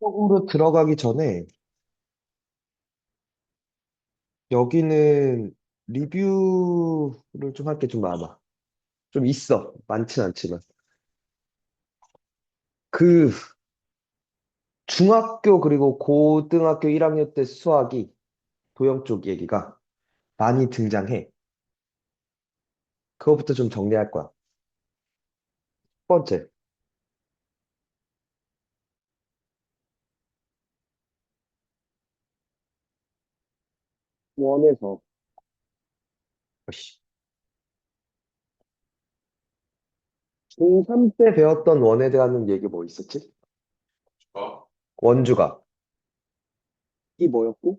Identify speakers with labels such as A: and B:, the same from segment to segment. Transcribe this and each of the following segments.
A: 본격적으로 들어가기 전에 여기는 리뷰를 좀 할 게 좀 많아. 좀 있어. 많진 않지만. 그 중학교 그리고 고등학교 1학년 때 수학이 도형 쪽 얘기가 많이 등장해. 그거부터 좀 정리할 거야. 첫 번째, 원에서 중3 때 배웠던 원에 대한 얘기 뭐 있었지? 원주가. 이 뭐였고?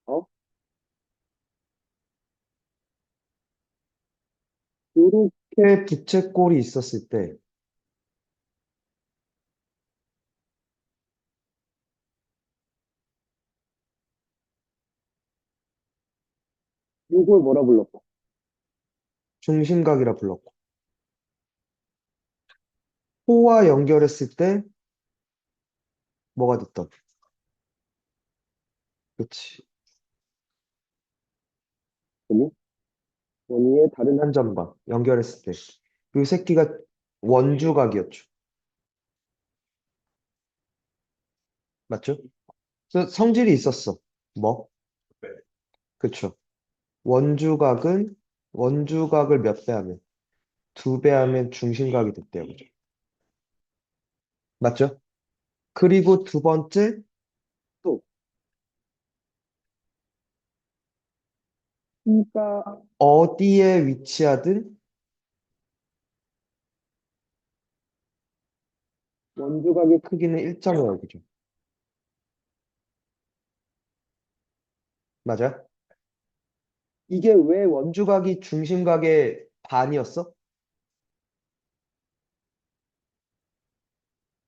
A: 어? 요렇게 부채꼴이 있었을 때 요걸 뭐라 불렀고? 중심각이라 불렀고. 호와 연결했을 때 뭐가 됐던? 그치. 아니, 원위의 다른 한 점과 연결했을 때. 그 새끼가 원주각이었죠. 맞죠? 그래서 성질이 있었어. 뭐? 그쵸. 원주각은 원주각을 몇 배 하면? 두 배 하면 중심각이 됐대요. 그죠? 맞죠? 그리고 두 번째, 또, P가 어디에 위치하든 원주각의 크기는 일정해요. 그죠? 맞아? 이게 왜 원주각이 중심각의 반이었어?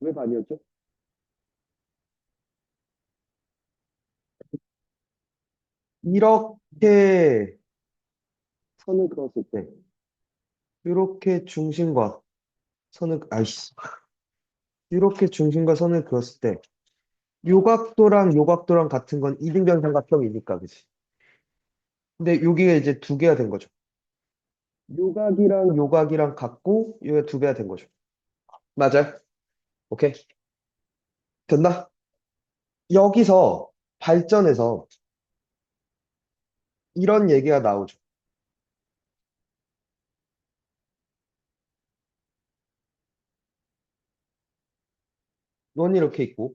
A: 왜 반이었죠? 이렇게 선을 그었을 때, 이렇게 중심과 아이씨, 이렇게 중심과 선을 그었을 때, 요각도랑 요각도랑 같은 건 이등변 삼각형이니까, 그치? 근데 여기가 이제 두 개가 된 거죠. 요각이랑 요각이랑 같고, 요게 두 배가 된 거죠. 맞아요? 오케이. 됐나? 여기서 발전해서 이런 얘기가 나오죠. 넌 이렇게 있고,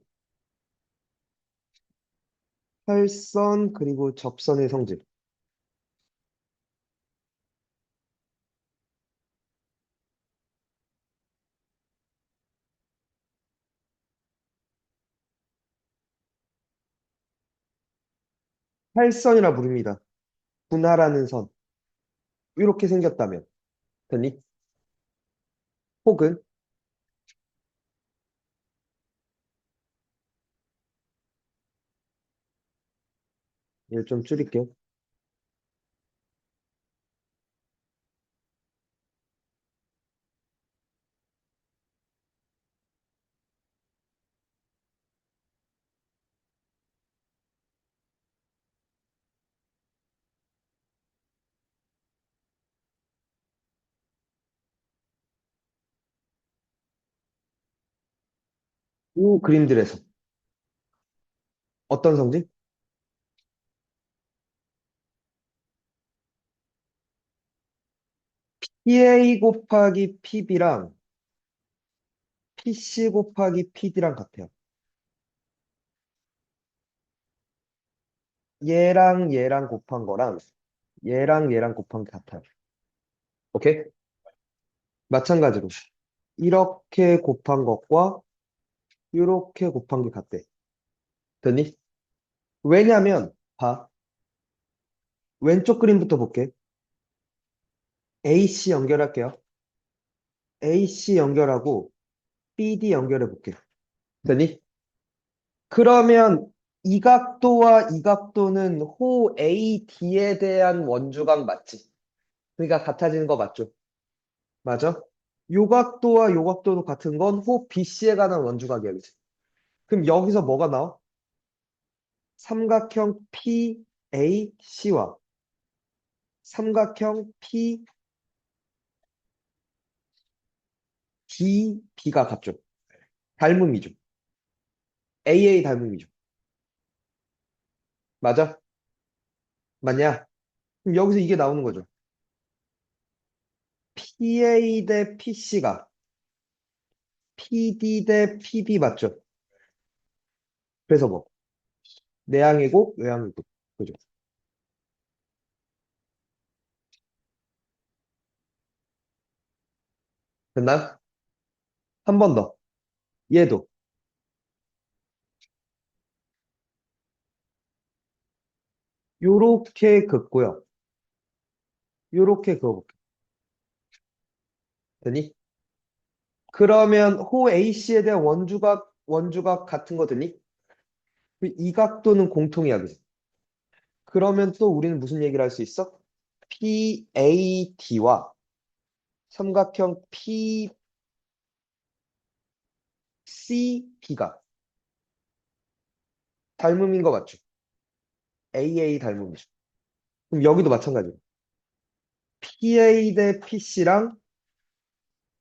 A: 활선 그리고 접선의 성질. 활선이라 부릅니다. 분할하는 선. 이렇게 생겼다면. 됐니? 혹은, 얘를 좀 줄일게요. 이 그림들에서 어떤 성질? PA 곱하기 PB랑 PC 곱하기 PD랑 같아요. 얘랑 얘랑 곱한 거랑 얘랑 얘랑 곱한 게 같아요. 오케이? 마찬가지로 이렇게 곱한 것과 이렇게 곱한 게 같대. 됐니? 왜냐면 봐. 왼쪽 그림부터 볼게. AC 연결할게요. AC 연결하고 BD 연결해 볼게. 됐니? 그러면 이 각도와 이 각도는 호 AD에 대한 원주각 맞지? 그러니까 같아지는 거 맞죠? 맞아? 요각도와 요각도도 같은 건 호 BC에 관한 원주각이야. 그치? 그럼 여기서 뭐가 나와? 삼각형 PAC와 삼각형 PDB가 같죠? 닮음이죠. AA 닮음이죠. 맞아? 맞냐? 그럼 여기서 이게 나오는 거죠. PA 대 PC가 PD 대 PB 맞죠? 그래서 뭐? 내항이고 외항이고. 그죠? 됐나? 한 번 더. 얘도. 요렇게 긋고요. 요렇게 그어볼게. 되니? 그러면 호 AC에 대한 원주각 같은 거 되니? 이 각도는 공통이야. 그지? 그러면 또 우리는 무슨 얘기를 할 수 있어? PAD와 삼각형 PCB가 닮음인 거 맞죠? AA 닮음이죠. 그럼 여기도 마찬가지로. PA 대 PC랑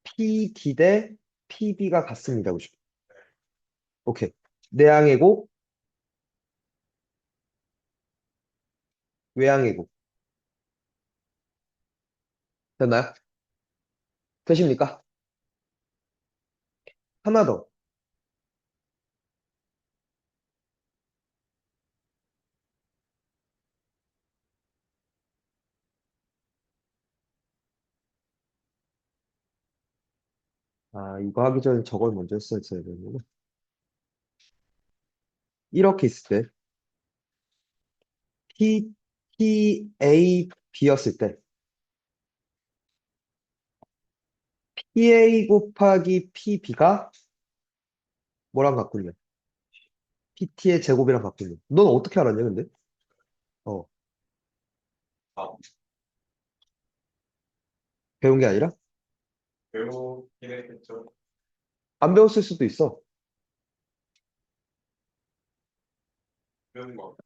A: PD 대 PB가 같습니다. 그죠? 오케이. 내항이고 외항이고. 됐나요? 되십니까? 하나 더. 아, 이거 하기 전에 저걸 먼저 했어야 되는구나. 이렇게 있을 때 PTAB였을 때 PA 곱하기 PB가 뭐랑 같군요? PT의 제곱이랑 같군요. 넌 어떻게 알았냐, 근데? 어, 배운 게 아니라?
B: 배우긴 했겠죠.
A: 안 배웠을 수도 있어.
B: 배운 거.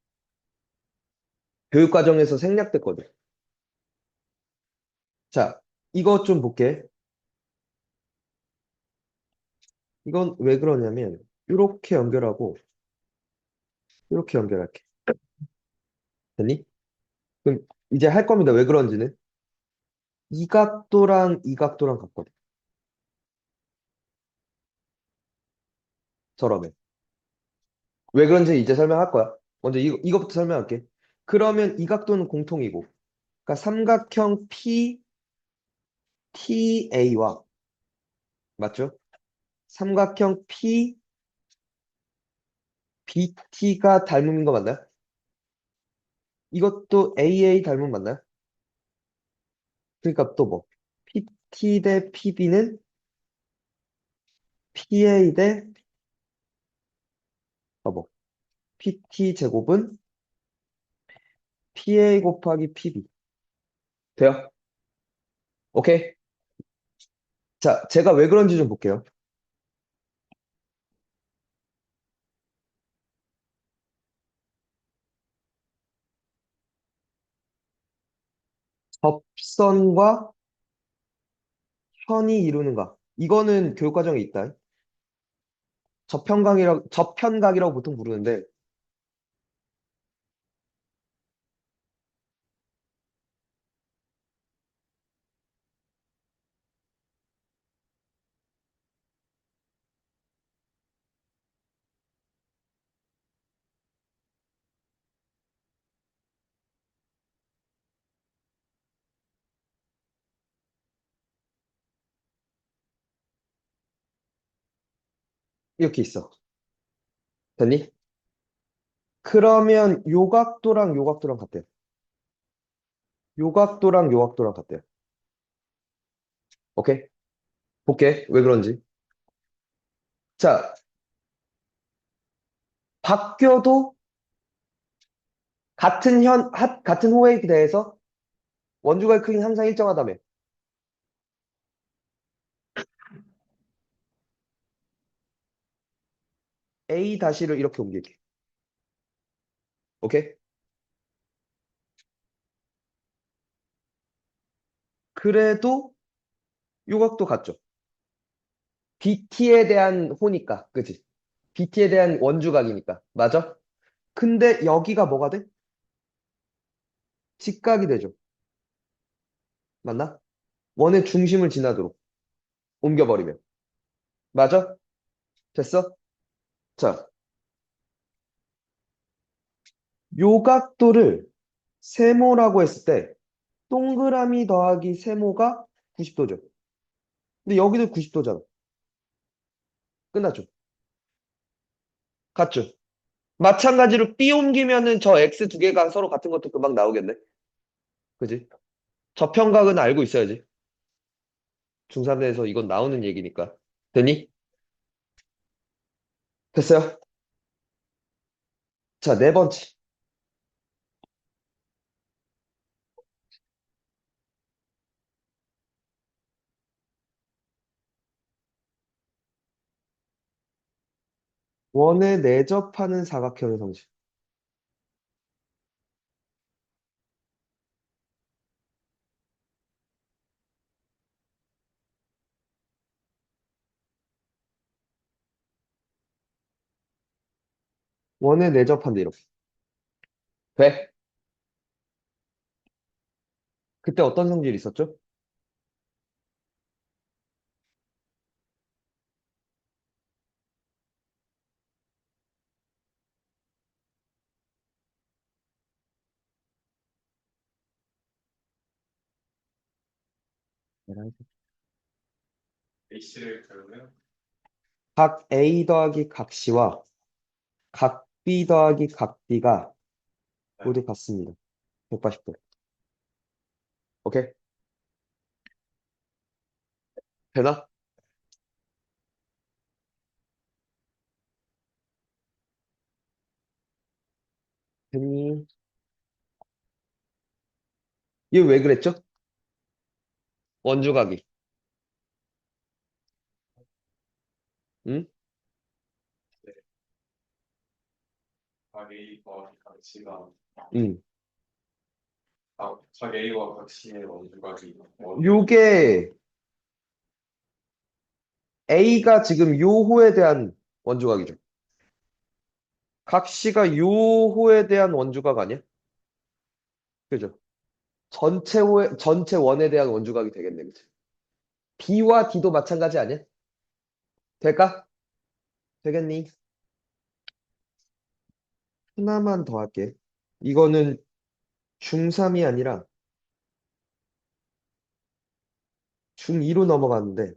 A: 교육 과정에서 생략됐거든. 자, 이거 좀 볼게. 이건 왜 그러냐면, 이렇게 연결하고, 이렇게 연결할게. 됐니? 그럼 이제 할 겁니다. 왜 그런지는. 이 각도랑 이 각도랑 같거든. 저러면. 왜 그런지 이제 설명할 거야. 먼저 이거부터 설명할게. 그러면 이 각도는 공통이고, 그러니까 삼각형 PTA와, 맞죠? 삼각형 PBT가 닮음인 거 맞나요? 이것도 AA 닮음 맞나요? 그러니까 또 뭐? PT 대 PB는 PA 대, 뭐? PT 제곱은 PA 곱하기 PB. 돼요? 오케이? 자, 제가 왜 그런지 좀 볼게요. 접선과 현이 이루는가? 이거는 교육과정에 있다. 저편각이라고 보통 부르는데, 이렇게 있어. 됐니? 그러면 요각도랑 요각도랑 같대요. 요각도랑 요각도랑 같대요. 오케이? 볼게. 왜 그런지. 자, 바뀌어도 같은 호에 대해서 원주각의 크기는 항상 일정하다며. A 다시를 이렇게 옮길게. 오케이? 그래도 요각도 같죠. BT에 대한 호니까, 그지? BT에 대한 원주각이니까. 맞아? 근데 여기가 뭐가 돼? 직각이 되죠. 맞나? 원의 중심을 지나도록 옮겨버리면. 맞아? 됐어? 자, 요 각도를 세모라고 했을 때 동그라미 더하기 세모가 90도죠. 근데 여기도 90도잖아. 끝났죠? 같죠? 마찬가지로 B 옮기면은 저 X 두 개가 서로 같은 것도 금방 나오겠네. 그지? 저평각은 알고 있어야지. 중3에서 이건 나오는 얘기니까. 되니? 됐어요? 자, 네 번째. 원에 내접하는 사각형의 성질. 원에 내접한다, 이렇게. 돼? 그때 어떤 성질이 있었죠?
B: A씨를 그러면
A: 각 A 더하기 각 C와 각 B 더하기 각 D가
B: 네.
A: 모두 같습니다. 180도. 오케이? 되나? 되니? 얘 왜 그랬죠? 원주각이. 응?
B: 네. 각 A와 각 C가
A: 응.
B: 각 A와 각 C의 원주각이
A: 요게 A가 지금 요 호에 대한 원주각이죠. 각 C가 요 호에 대한 원주각 아니야? 그죠? 전체 원에 대한 원주각이 되겠네, 그치? B와 D도 마찬가지 아니야? 될까? 되겠니? 하나만 더 할게. 이거는 중3이 아니라 중2로 넘어갔는데,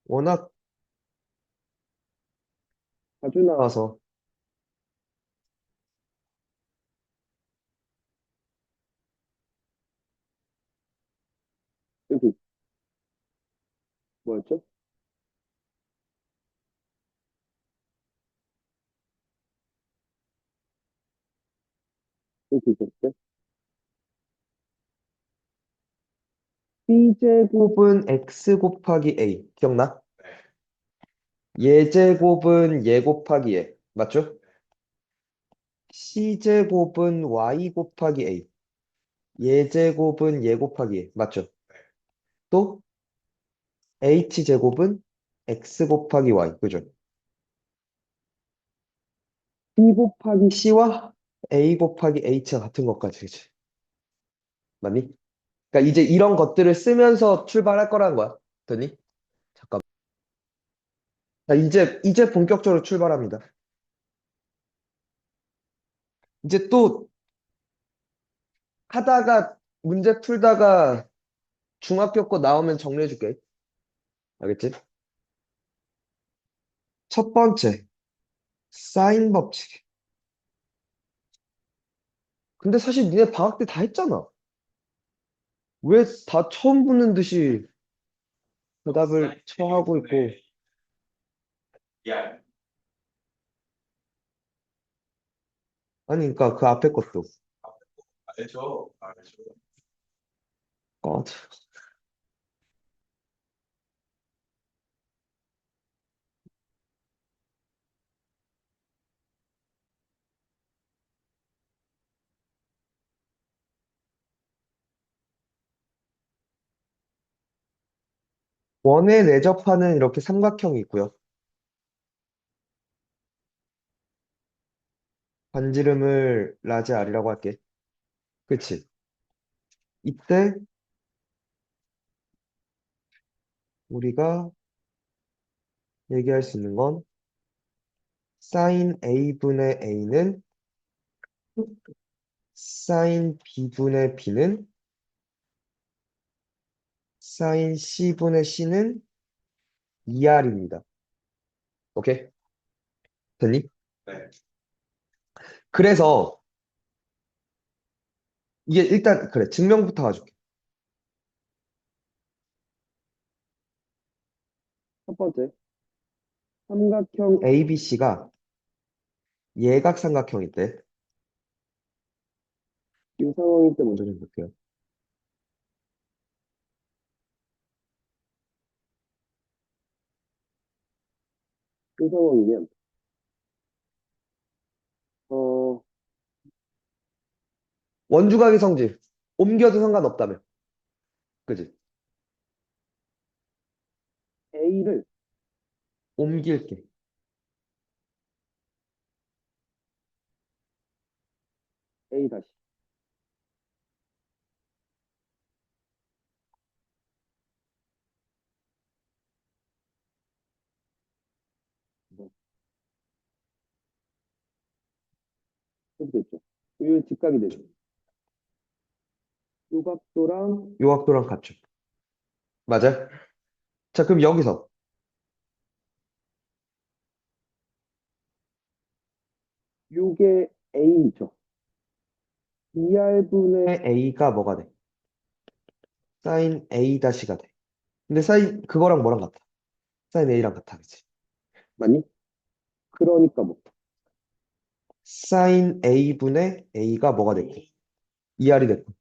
A: 워낙 자주 나와서, 여기, 뭐였죠? 여기 있었대. B제곱은 X 곱하기 A. 기억나?
B: 네.
A: 예제곱은 예 곱하기 예. 맞죠? C제곱은 Y 곱하기 A. 예제곱은 예 곱하기 예. 맞죠? 또 H제곱은 X 곱하기 Y. 그죠? B 곱하기 C와 A 곱하기 H가 같은 것까지. 그치? 맞니? 그러니까 이제 이런 것들을 쓰면서 출발할 거라는 거야. 됐니? 잠깐. 자, 이제 본격적으로 출발합니다. 이제 또 하다가 문제 풀다가 중학교 거 나오면 정리해 줄게. 알겠지? 첫 번째, 사인 법칙. 근데 사실 니네 방학 때 다 했잖아. 왜 다 처음 붙는 듯이 대답을 처하고 있고.
B: 야,
A: 아니, 그러니까 그 앞에 것도.
B: 알죠? 알죠.
A: 어, 원에 내접하는 이렇게 삼각형이 있고요. 반지름을 라지 R이라고 할게. 그치? 이때 우리가 얘기할 수 있는 건 사인 A분의 A는 사인 B분의 B는 사인 C분의 C는 2R입니다. 오케이? 됐니?
B: 네.
A: 그래서 이게 일단 그래 증명부터 가줄게. 첫 번째 삼각형 ABC가 예각삼각형일 때 이 상황일 때 먼저 좀 볼게요. 이 상황이면 어 원주각의 성질 옮겨도 상관없다며. 그지? A를 옮길게. A 다시. 뭐, 이렇게 됐죠. 이 직각이 되죠. 요 각도랑 같죠. 맞아? 자, 그럼 여기서 요게 A죠. 2R분의 A가 뭐가 돼? 사인 A 다시가 돼. 근데 사인 그거랑 뭐랑 같아? 사인 A랑 같아, 그치? 맞니? 그러니까 뭐 사인 A분의 A가 뭐가 됐고 2R이 됐고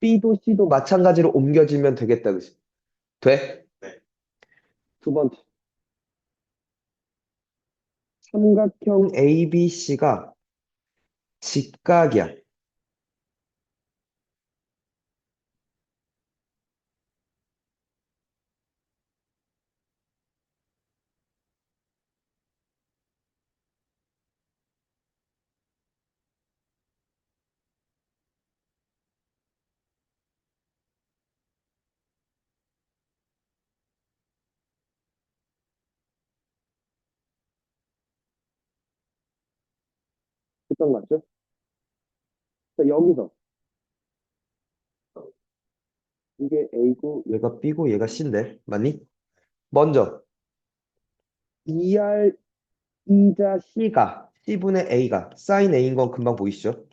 A: B도 C도 마찬가지로 옮겨지면 되겠다, 그치? 돼?
B: 네.
A: 두 번째 삼각형 ABC가 직각이야. 그딴 거 맞죠? 자, 여기서 이게 A고 얘가 B고 얘가 C인데 맞니? 먼저 2R 이자 C가 C분의 A가 사인 A인 건 금방 보이시죠?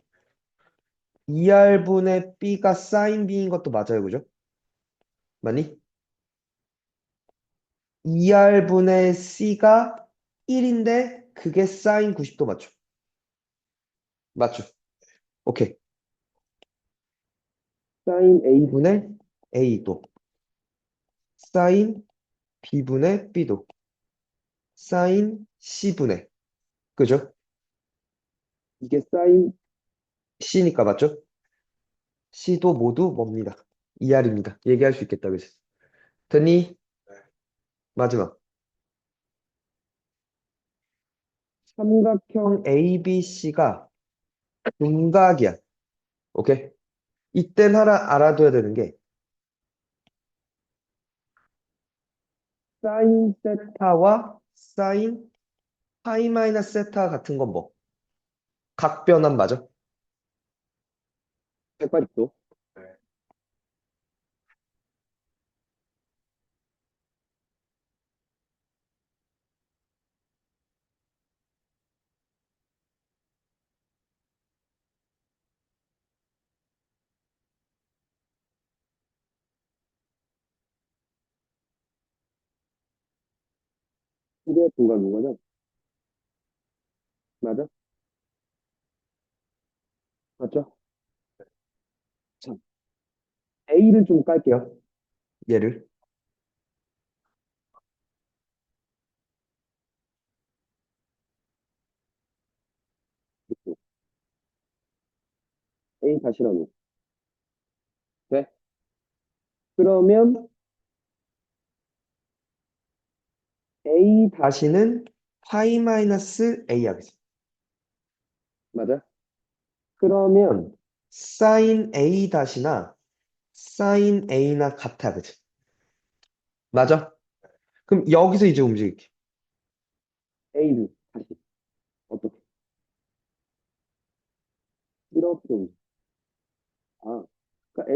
A: 2R분의 B가 사인 B인 것도 맞아요, 그죠? 맞니? 2R분의 C가 1인데 그게 사인 90도 맞죠? 맞죠? 오케이. 사인 A분의 A도 사인 B분의 B도 사인 C분의 그죠? 이게 사인 C니까 맞죠? C도 모두 뭡니다. 2R입니다. 얘기할 수 있겠다, 그지? 됐니?
B: 네.
A: 마지막. 삼각형 ABC가 둔각이야. 오케이? 이땐 하나 알아둬야 되는 게 사인 세타와 사인 파이 마이너스 세타 같은 건 뭐? 각변환 맞아? 180도.
B: 네.
A: 이게 둔각인 거죠? 맞아? 맞죠? 자, A를 좀 깔게요. 얘를. A 다시라고. 돼? 그러면 A 다시는 파이 마이너스 A 하겠지. 맞아? 그러면 사인 A 다시나 사인 A나 같아, 그치? 맞아? 그럼 여기서 이제 움직일게. A를 다시 어떻게? 이렇게 움직여. 아, 그러니까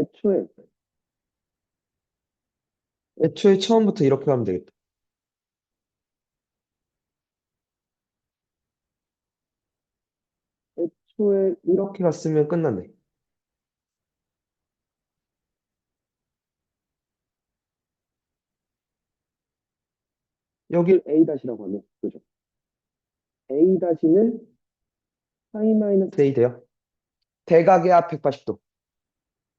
A: 애초에 처음부터 이렇게 하면 되겠다. 애초에 이렇게 갔으면 끝났네. 여길 A 다시라고 하면 그죠? A 다시는 사인 마이너스 A 돼요. 대각의 앞 180도.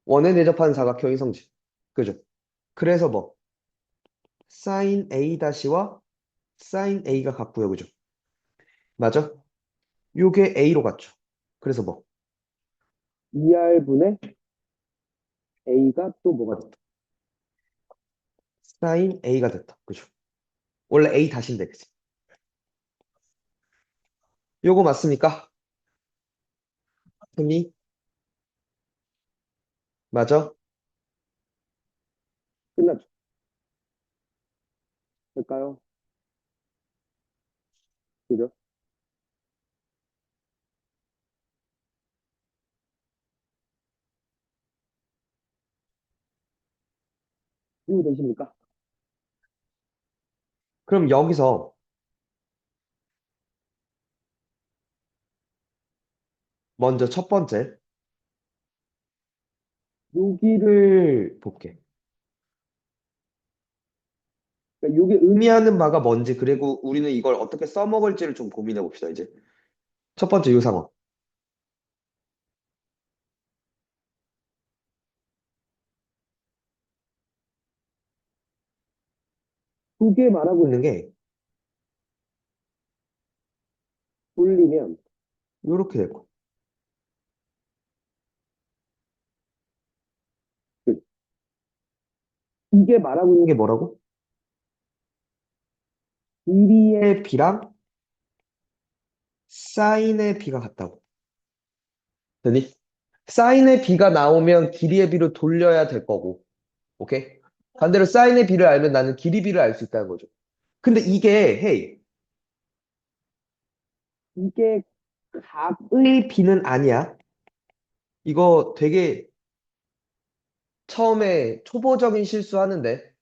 A: 원에 대접하는 사각형의 성질. 그죠? 그래서 뭐 사인 A 다시와 사인 A가 같고요. 그죠? 맞아? 요게 A로 같죠? 그래서 뭐 2R분의 A가 또 뭐가 됐다? 사인 A가 됐다. 그죠? 원래 A 다시인데 그치? 요거 맞습니까? 흔히 맞아? 끝났죠? 될까요? 그죠? 이해되십니까? 그럼 여기서 먼저 첫 번째 여기를 볼게. 그러니까 이게 의미하는 바가 뭔지 그리고 우리는 이걸 어떻게 써먹을지를 좀 고민해 봅시다, 이제. 첫 번째 이 상황. 그게 말하고 있는 게 돌리면 이렇게 되고 그- 이게 말하고 있는 게 뭐라고? 길이의 b랑 사인의 b가 같다고. 되니? 사인의 b가 나오면 길이의 b로 돌려야 될 거고. 오케이? 반대로 사인의 b를 알면 나는 길이 b를 알 수 있다는 거죠. 근데 이게 헤이 이게 각의 b는 아니야. 이거 되게 처음에 초보적인 실수하는데.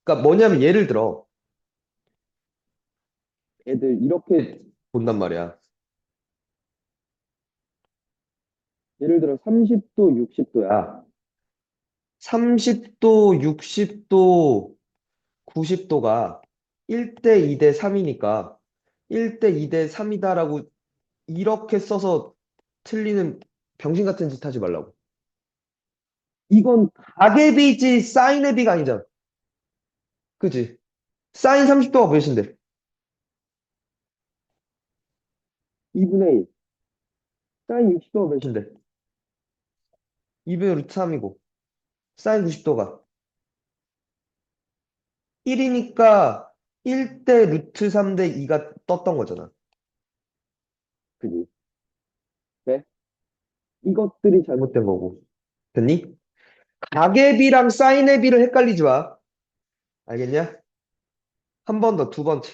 A: 그러니까 뭐냐면 예를 들어 애들 이렇게 본단 말이야. 예를 들어 30도, 60도야. 30도, 60도, 90도가 1대 2대 3이니까 1대 2대 3이다라고 이렇게 써서 틀리는 병신 같은 짓 하지 말라고. 이건 각의 비지 사인의 비가 아니잖아. 그지? 사인 30도가 몇인데? 2분의 1. 사인 60도가 몇인데? 2분의 루트 3이고 사인 90도가 1이니까 1대 루트 3대 2가 떴던 거잖아. 그지? 네? 이것들이 잘못된 거고. 됐니? 각의 비랑 사인의 비를 헷갈리지 마. 알겠냐? 한 번 더, 두 번째.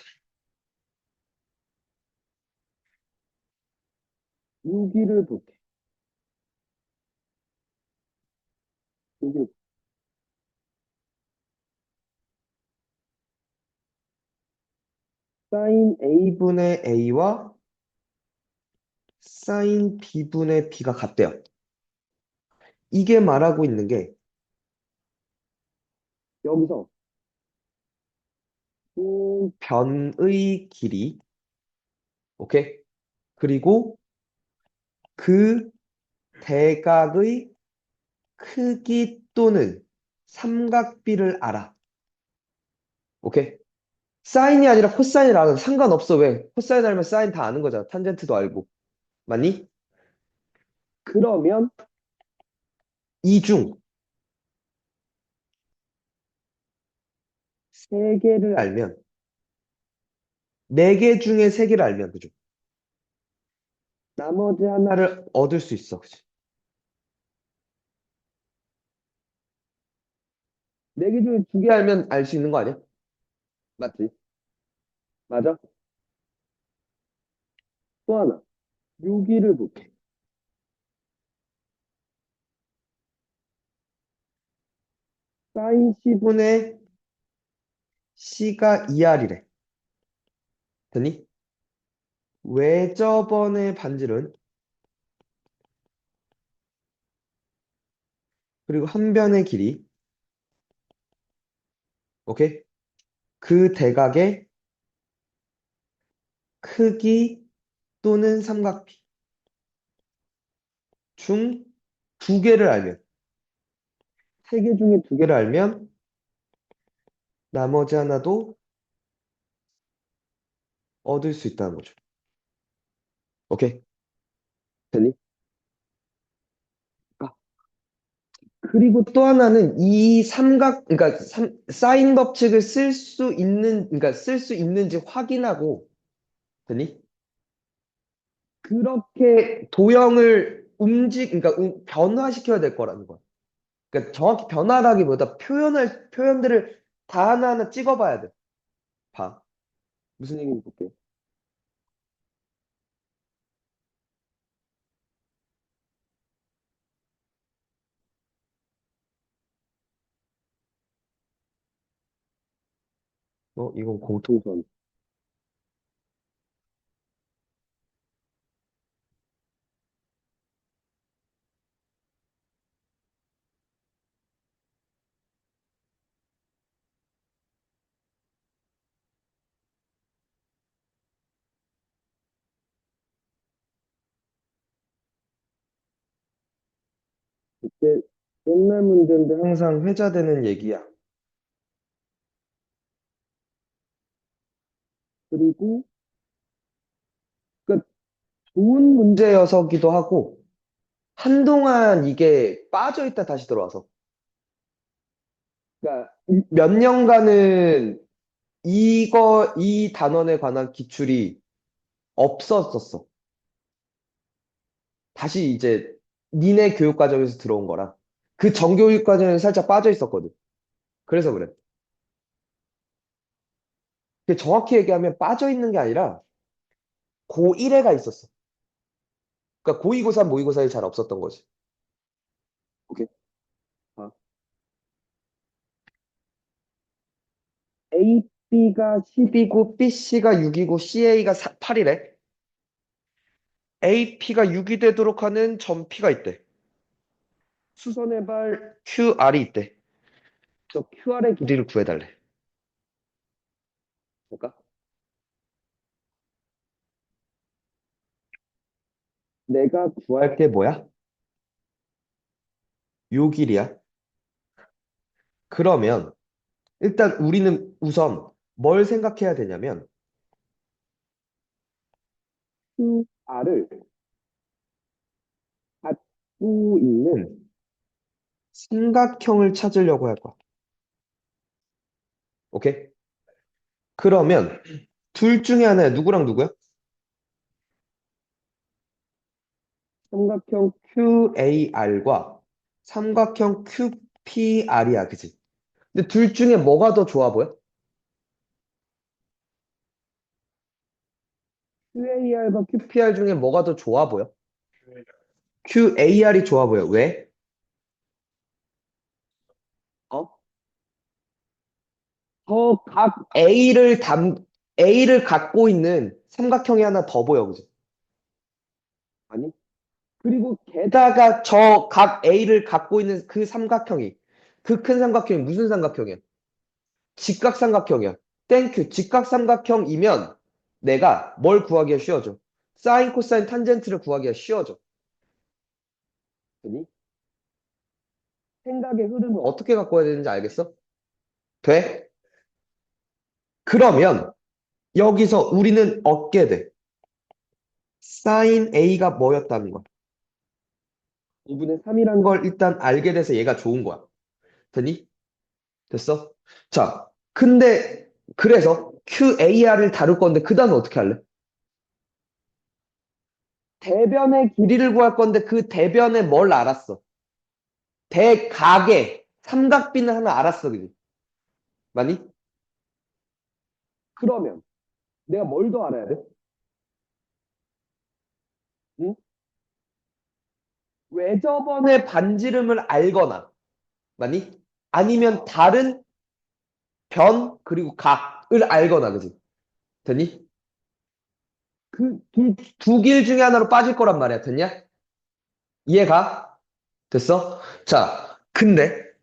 A: 여기를 볼게. 여기 사인 A분의 A와 사인 B분의 B가 같대요. 이게 말하고 있는 게 여기서 변의 길이, 오케이? 그리고 그 대각의 크기 또는 삼각비를 알아. 오케이? 사인이 아니라 코사인을 알아도 상관없어. 왜? 코사인 알면 사인 다 아는 거잖아. 탄젠트도 알고. 맞니? 그러면 이 중 세 개를 알면 네 개 중에 세 개를 알면, 그죠? 나머지 하나를 얻을 수 있어, 그죠? 네 개 중에 두 개 알면 알 수 있는 거 아니야? 맞지? 맞아? 또 하나. 여기를 볼게. 사인 C분의 C가 2R이래. 됐니? 외접원의 반지름, 그리고 한 변의 길이, 오케이? 그 대각의 크기 또는 삼각비 중 두 개를 알면, 세 개 중에 두 개를 알면 나머지 하나도 얻을 수 있다는 거죠. 오케이? 됐니? 아, 그리고 또 하나는 이 그러니까 사인 법칙을 그러니까 쓸 수 있는지 확인하고, 됐니? 그렇게 도형을 그러니까 변화시켜야 될 거라는 거야. 그러니까 정확히 변화라기보다 표현들을 다 하나하나 찍어봐야 돼. 봐. 무슨 얘기인지 볼게. 이건 공통선. 이때 옛날 문제인데 항상 회자되는 얘기야. 그리고 그 좋은 문제여서기도 하고 한동안 이게 빠져 있다 다시 들어와서. 그러니까 몇 년간은 이 단원에 관한 기출이 없었었어. 다시 이제 니네 교육 과정에서 들어온 거라. 그 정교육 과정에 살짝 빠져 있었거든. 그래서 그래. 근데 정확히 얘기하면 빠져 있는 게 아니라 고1회가 있었어. 그러니까 고2, 고3, 모의고사에 잘 없었던 거지. 오케이. 아. AB가 10이고 BC가 6이고 CA가 8이래. AP가 6이 되도록 하는 점 P가 있대. 수선의 발 QR이 있대. 저 QR의 길이를 구해달래. 볼까? 내가 구할 게 뭐야? 요 길이야. 그러면 일단 우리는 우선 뭘 생각해야 되냐면 QR을 갖고 있는 삼각형을 찾으려고 할 거야. 오케이? 그러면 둘 중에 하나야. 누구랑 누구야? 삼각형 QAR과 삼각형 QPR이야, 그지? 근데 둘 중에 뭐가 더 좋아 보여? QAR과 QPR 중에 뭐가 더 좋아 보여? QAR이 좋아 보여. 왜? 어? 각 A를 갖고 있는 삼각형이 하나 더 보여, 그지? 아니? 그리고 게다가 저 각 A를 갖고 있는 그 삼각형이, 그 큰 삼각형이 무슨 삼각형이야? 직각삼각형이야. 땡큐. 직각삼각형이면 내가 뭘 구하기가 쉬워져? 사인, 코사인, 탄젠트를 구하기가 쉬워져. 되니? 생각의 흐름을 어떻게 갖고 와야 되는지 알겠어? 돼? 그러면 여기서 우리는 얻게 돼. 사인 A가 뭐였다는 거야? 5분의 3이라는 걸 일단 알게 돼서 얘가 좋은 거야. 됐니? 됐어? 자, 근데 그래서 QAR을 다룰 건데 그 단어 어떻게 할래? 대변의 길이를 구할 건데 그 대변에 뭘 알았어? 대각의 삼각비는 하나 알았어, 그지? 맞니? 그러면 내가 뭘 더 알아야 돼? 응? 외접원의 반지름을 알거나, 맞니? 아니면 다른 변 그리고 각을 알거나, 그지? 됐니? 그 두 길 중에 하나로 빠질 거란 말이야, 됐냐? 이해가? 됐어? 자, 근데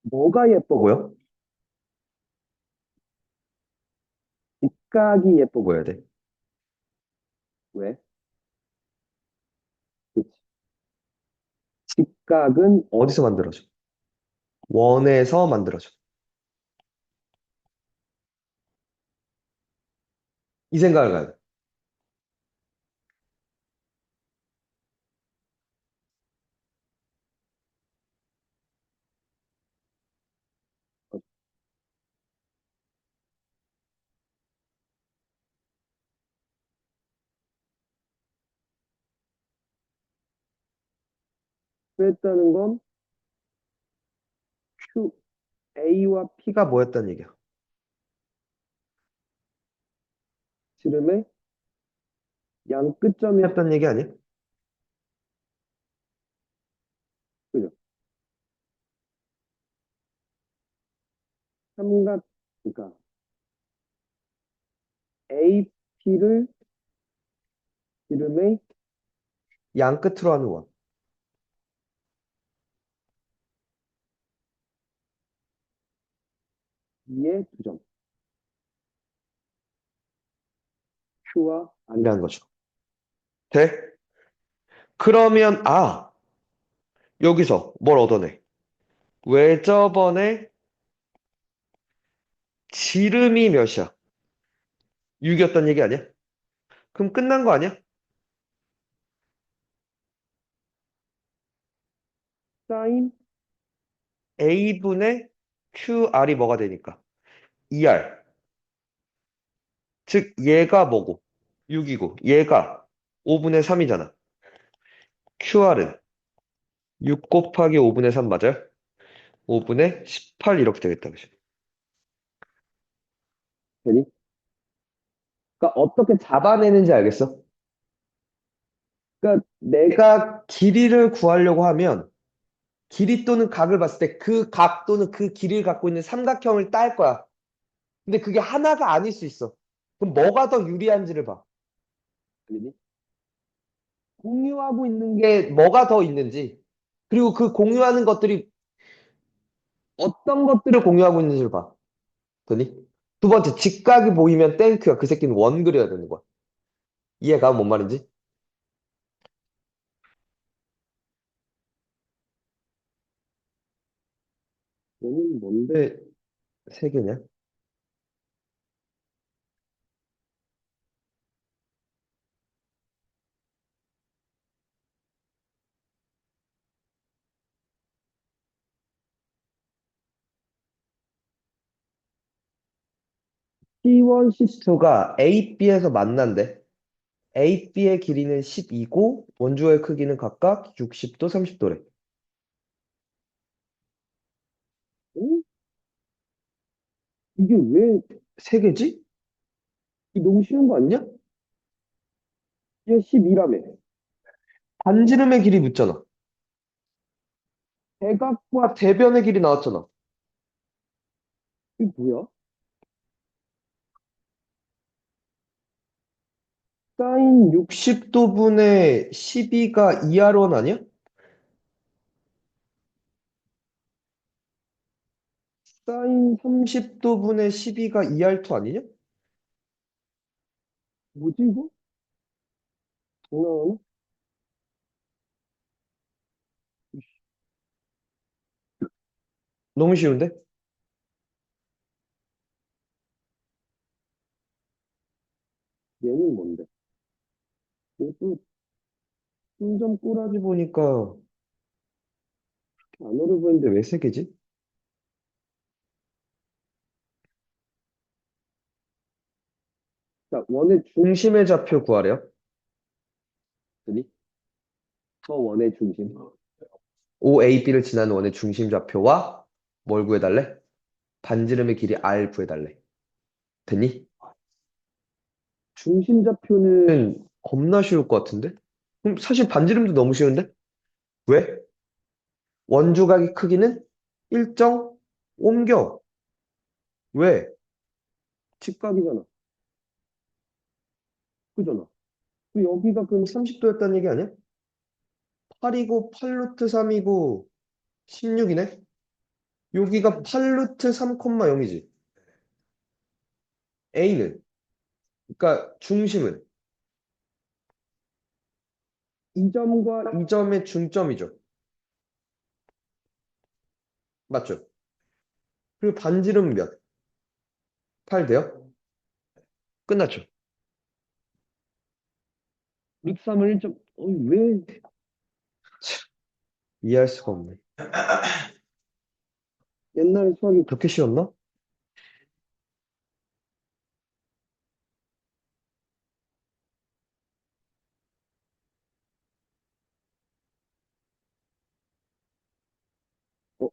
A: 뭐가 예뻐 보여? 직각이 예뻐 보여야 돼. 왜? 그치. 직각은 어디서 만들어져? 원에서 만들어져. 이 생각을 가야 돼. 그랬다는 건 Q, A와 P가 뭐였다는 얘기야? 지름의 양 끝점이었다는 얘기 아니야? 그죠? 삼각, 그러니까 AP를 지름의 양 끝으로 하는 원. 이에 두 점. Q와 R이라는 거죠. 돼? 그러면, 여기서 뭘 얻어내? 외접원의 지름이 몇이야? 6이었단 얘기 아니야? 그럼 끝난 거 아니야? 사인 A분의 QR이 뭐가 되니까? 2R. 즉, 얘가 뭐고? 6이고, 얘가 5분의 3이잖아. QR은 6 곱하기 5분의 3 맞아요? 5분의 18 이렇게 되겠다. 그죠? 되니? 그러니까 어떻게 잡아내는지 알겠어? 그러니까 내가 길이를 구하려고 하면 길이 또는 각을 봤을 때 그 각 또는 그 길이를 갖고 있는 삼각형을 딸 거야. 근데 그게 하나가 아닐 수 있어. 그럼 뭐가 더 유리한지를 봐. 알겠니? 공유하고 있는 게 뭐가 더 있는지, 그리고 그 공유하는 것들이 어떤 것들을 공유하고 있는지를 봐. 되니? 두 번째, 직각이 보이면 땡큐야. 그 새끼는 원 그려야 되는 거야. 이해가 뭔 말인지? 얘는 뭔데 세 개냐? C1, C2가 A, B에서 만난대. A, B의 길이는 12고 원주의 크기는 각각 60도, 30도래. 어? 이게 왜 세 개지? 이게 너무 쉬운 거 아니냐? 얘 12라며. 반지름의 길이 묻잖아. 대각과 대변의 길이 나왔잖아. 이게 뭐야? 사인 60도분의 12가 2R1 아니야? 사인 30도분의 12가 2R2 아니냐? 뭐지 이거? 장난하나? 너무 쉬운데? 얘는 뭔데? 얘도 점점 꼬라지 보니까 안 어려 보이는데 왜 세 개지? 원의 중심의 좌표 구하래요. 그니? 저 원의 중심. OAB를 지나는 원의 중심 좌표와 뭘 구해달래? 반지름의 길이 R 구해달래. 됐니? 중심 좌표는 겁나 쉬울 것 같은데? 그럼 사실 반지름도 너무 쉬운데? 왜? 원주각의 크기는 일정 옮겨. 왜? 직각이잖아. 그잖아. 여기가 그럼 30도였다는 얘기 아니야? 8이고 8루트 3이고 16이네? 여기가 8루트 3,0이지. A는? 그러니까 중심은 이 점과 이 점의 중점이죠. 맞죠? 그리고 반지름 몇? 8 돼요? 끝났죠. 6, 3을 1점, 왜? 이해할 수가 없네. 옛날에 수학이 그렇게 쉬웠나? 어,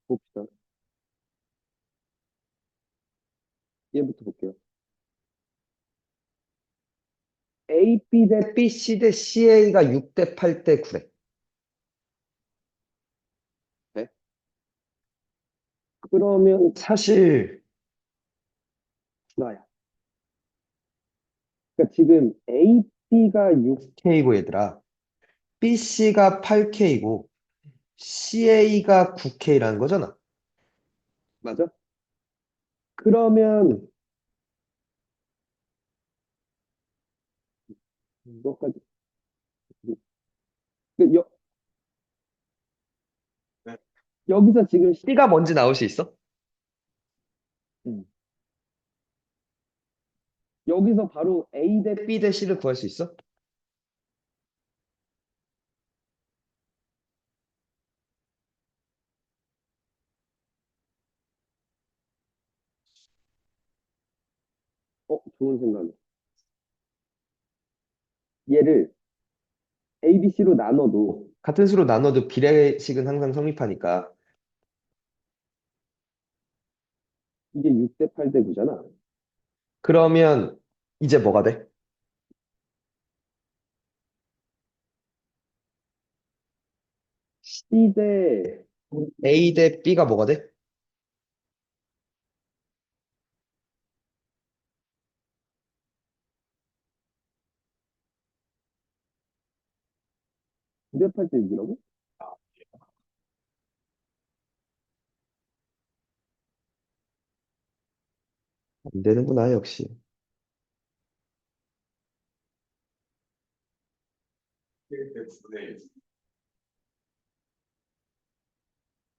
A: 봅시다. 얘부터 볼게요. AB 대 BC 대 CA가 6 대 8 대 9래. 네? 그러면 사실 나야. 그러니까 지금 AB가 6K고 얘들아. BC가 8K고 CA가 9K라는 거잖아. 맞아? 그러면 이것까지 그
B: 네.
A: 여기서 지금 C가 뭔지 나올 수 있어? 음. 여기서 바로 A 대 B 대 C를 구할 수 있어? 좋은 생각이야. 얘를 A, B, C로 나눠도 같은 수로 나눠도 비례식은 항상 성립하니까 이게 6 대 8 대 9잖아. 그러면 이제 뭐가 돼? C 대 A 대 B가 뭐가 돼? 9 대 8 대 6이라고? 안 되는구나, 역시.
B: 네.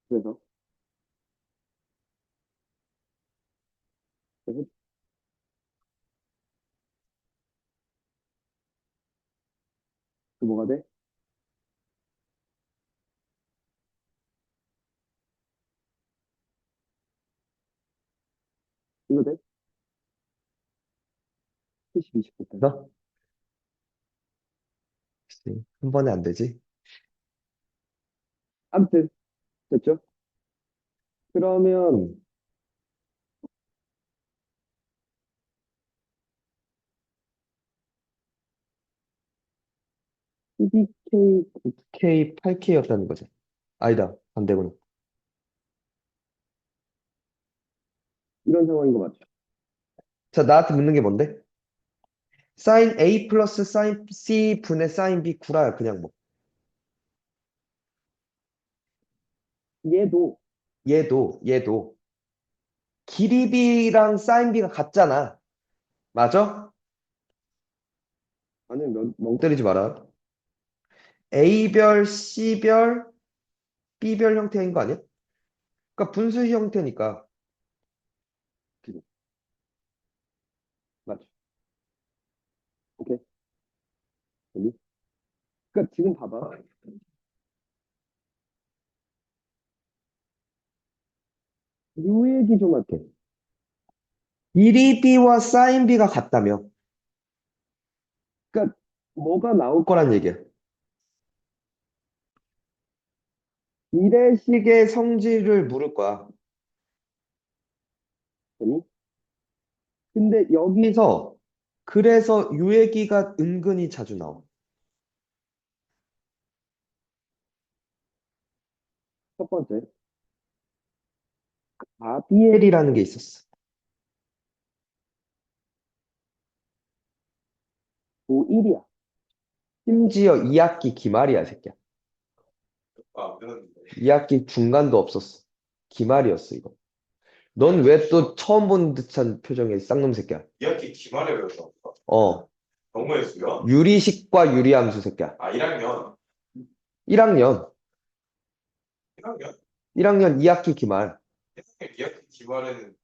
A: 그래서 그래서 그 뭐가 돼? 이거 돼? 70, 20 붙어서? 그치. 한 번에 안 되지. 아무튼 됐죠? 그러면 CDK 9K, 8K였다는 거지. 아니다. 반대구나. 이런 상황인 거 맞죠? 자, 나한테 묻는 게 뭔데? 사인 A 플러스 사인 C 분의 사인 B 구라야, 그냥 뭐. 얘도, 얘도. 길이 b랑 사인 b가 같잖아. 맞아? 아니, 멍 때리지 마라. A별, C별, B별 형태인 거 아니야? 그러니까 분수 형태니까. 그지? 맞죠? 오케이. 됐니? 그러니까 지금 봐봐. 요 얘기 좀 할게. 길이 b와 사인 b가 같다며. 그러니까 뭐가 나올 거란 얘기야. 이래식의 성질을 물을 거야. 아니? 근데 여기서 그래서 요 얘기가 은근히 자주 나와. 첫 번째, 아비엘이라는 게 있었어. 고1이야. 심지어 2학기 기말이야, 새끼야.
B: 아, 그런데
A: 2학기 중간도 없었어. 기말이었어, 이거. 넌 왜 또 처음 본 듯한 표정이야, 쌍놈 새끼야.
B: 2학기 기말에 배웠어.
A: 어,
B: 너무했어요.
A: 유리식과 유리함수 새끼야.
B: 아, 1학년.
A: 1학년,
B: 1학년?
A: 1학년 2학기 기말.
B: 2학기 기말에는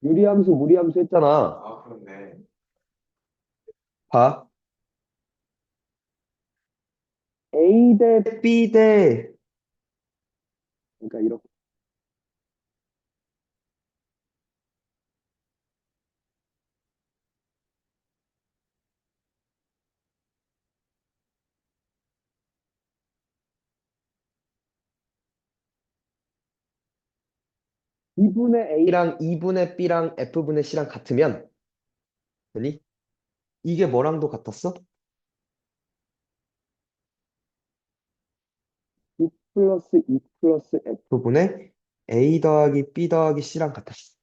A: 유리함수, 무리함수 했잖아.
B: 아, 그렇네.
A: 봐. A 대 B 대, 그러니까 이렇게. B분의 A랑 2분의 B랑 F분의 C랑 같으면, 아니? 이게 뭐랑도 같았어? 2 플러스 2 플러스 F분의 A 더하기 B 더하기 C랑 같았어.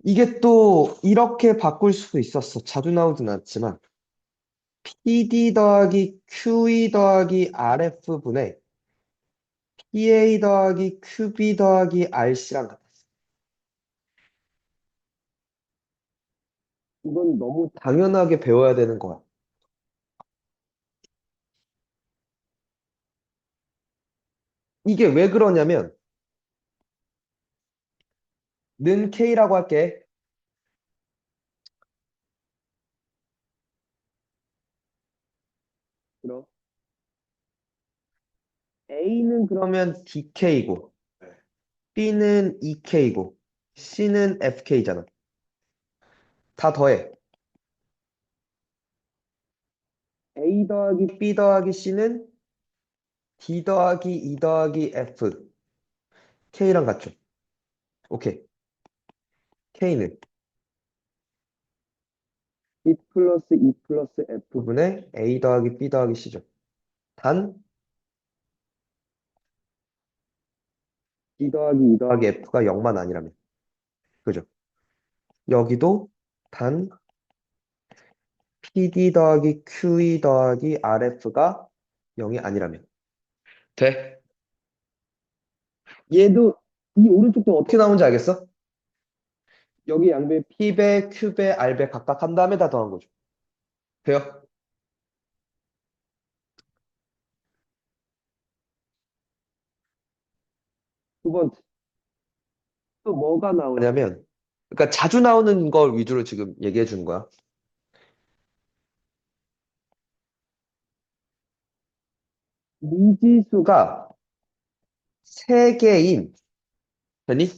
A: 이게 또 이렇게 바꿀 수도 있었어. 자주 나오진 않지만. PD 더하기 QE 더하기 RF분의 PA 더하기 QB 더하기 RC랑 같았어. 이건 너무 당연하게 배워야 되는 거야. 이게 왜 그러냐면, 는 K라고 할게. 그럼 A는 그러면 DK고,
B: 네.
A: B는 EK고, C는 FK잖아. 다 더해. A 더하기 B 더하기 C는 D 더하기 E 더하기 F, K랑 같죠? 오케이. K는 2 플러스 2 플러스 F분의 A 더하기 B 더하기 C죠. 단 D 더하기 E 더하기 F가 0만 아니라면. 그죠? 여기도 단 PD 더하기 QE 더하기 RF가 0이 아니라면. 돼. 얘도 이 오른쪽도 어떻게 나오는지 알겠어? 여기 양배 P배, Q배, R배 각각 한 다음에 다 더한 거죠. 돼요? 두 번째. 또 뭐가 나오냐면, 그러니까 자주 나오는 걸 위주로 지금 얘기해 주는 거야. 미지수가 세개인 아니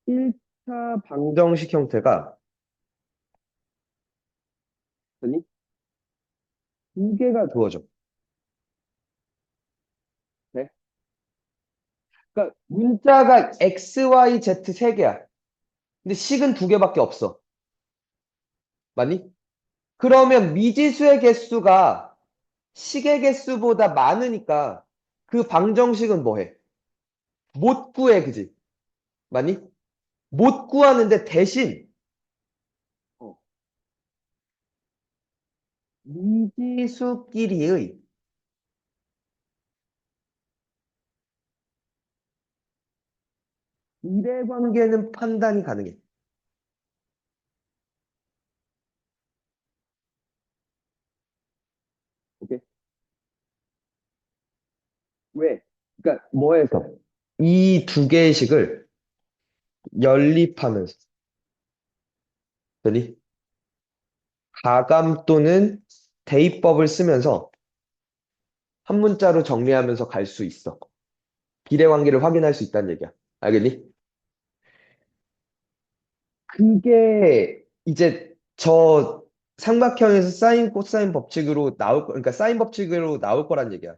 A: 1차 방정식 형태가 아니 두 개가 주어져. 네? 그러니까 문자가 x, y, z 세 개야. 근데 식은 두 개밖에 없어. 맞니? 그러면 미지수의 개수가 식의 개수보다 많으니까 그 방정식은 뭐해? 못 구해, 그지? 맞니? 못 구하는데 대신 어, 미지수끼리의 비례 관계는 판단이 가능해. 오케이? 왜? 그러니까 뭐해서? 이 두 개의 식을 연립하면서, 되니? 가감 또는 대입법을 쓰면서 한 문자로 정리하면서 갈 수 있어. 비례 관계를 확인할 수 있다는 얘기야. 알겠니? 그게 이제 저 삼각형에서 사인 코사인 법칙으로 그러니까 사인 법칙으로 나올 거란 얘기야.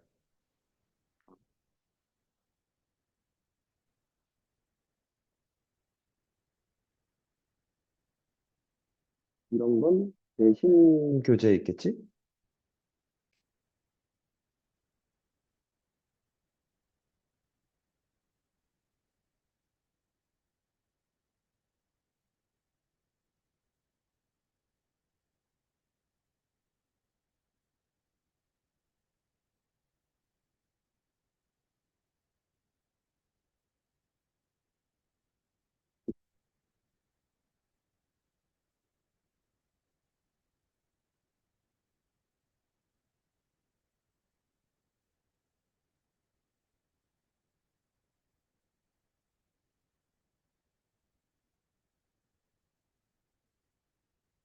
A: 이런 건 대신 교재에 있겠지?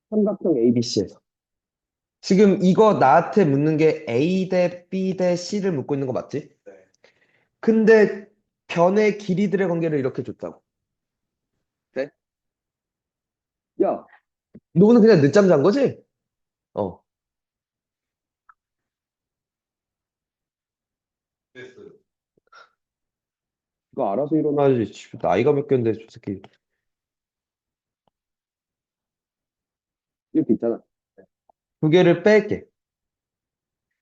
A: 삼각형 ABC에서. 지금 이거 나한테 묻는 게 A 대 B 대 C를 묻고 있는 거 맞지?
B: 네.
A: 근데 변의 길이들의 관계를 이렇게 줬다고. 네? 야, 너는 그냥 늦잠 잔 거지? 어.
B: 됐어요.
A: 이거 알아서 일어나야지. 나이가 몇 갠데, 저 새끼. 이렇게 있잖아. 두 개를 뺄게.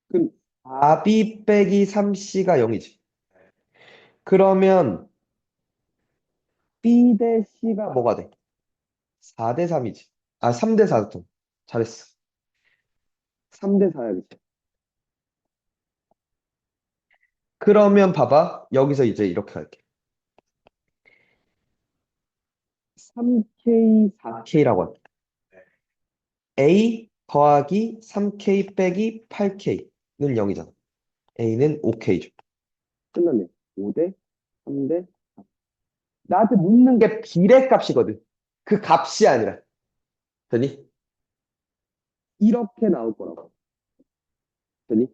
A: 그럼 4B 빼기 3C가 0이지. 그러면 B 대 C가 뭐가 돼? 4 대 3이지. 아, 3 대 4통. 잘했어. 3 대 4야, 그치? 그러면 봐봐. 여기서 이제 이렇게 할게. 3K, 4K라고 할게. A 더하기 3K 빼기 8K는 0이잖아. A는 5K죠. 끝났네. 5대 3대 나한테 묻는 게 비례값이거든. 그 값이 아니라. 되니? 이렇게 나올 거라고. 되니?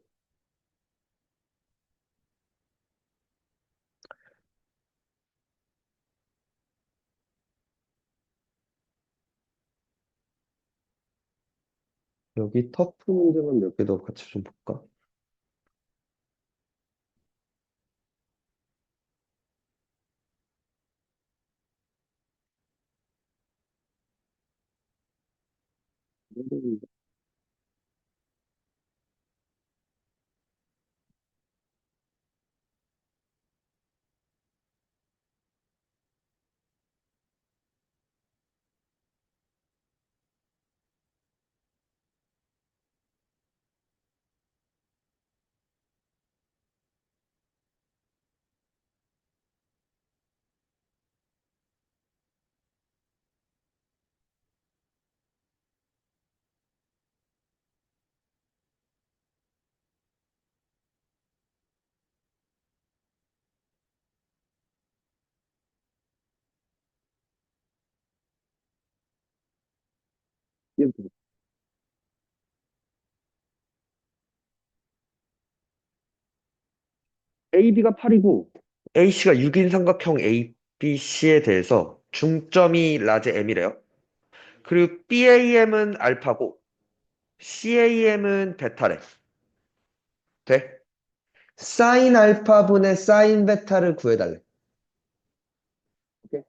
A: 여기 터프 문제만 몇 개 더 같이 좀 볼까? AB가 8이고 AC가 6인 삼각형 ABC에 대해서 중점이 라지 M이래요. 그리고 BAM은 알파고 CAM은 베타래. 돼? 사인 알파분의 사인 베타를 구해달래. 오케이?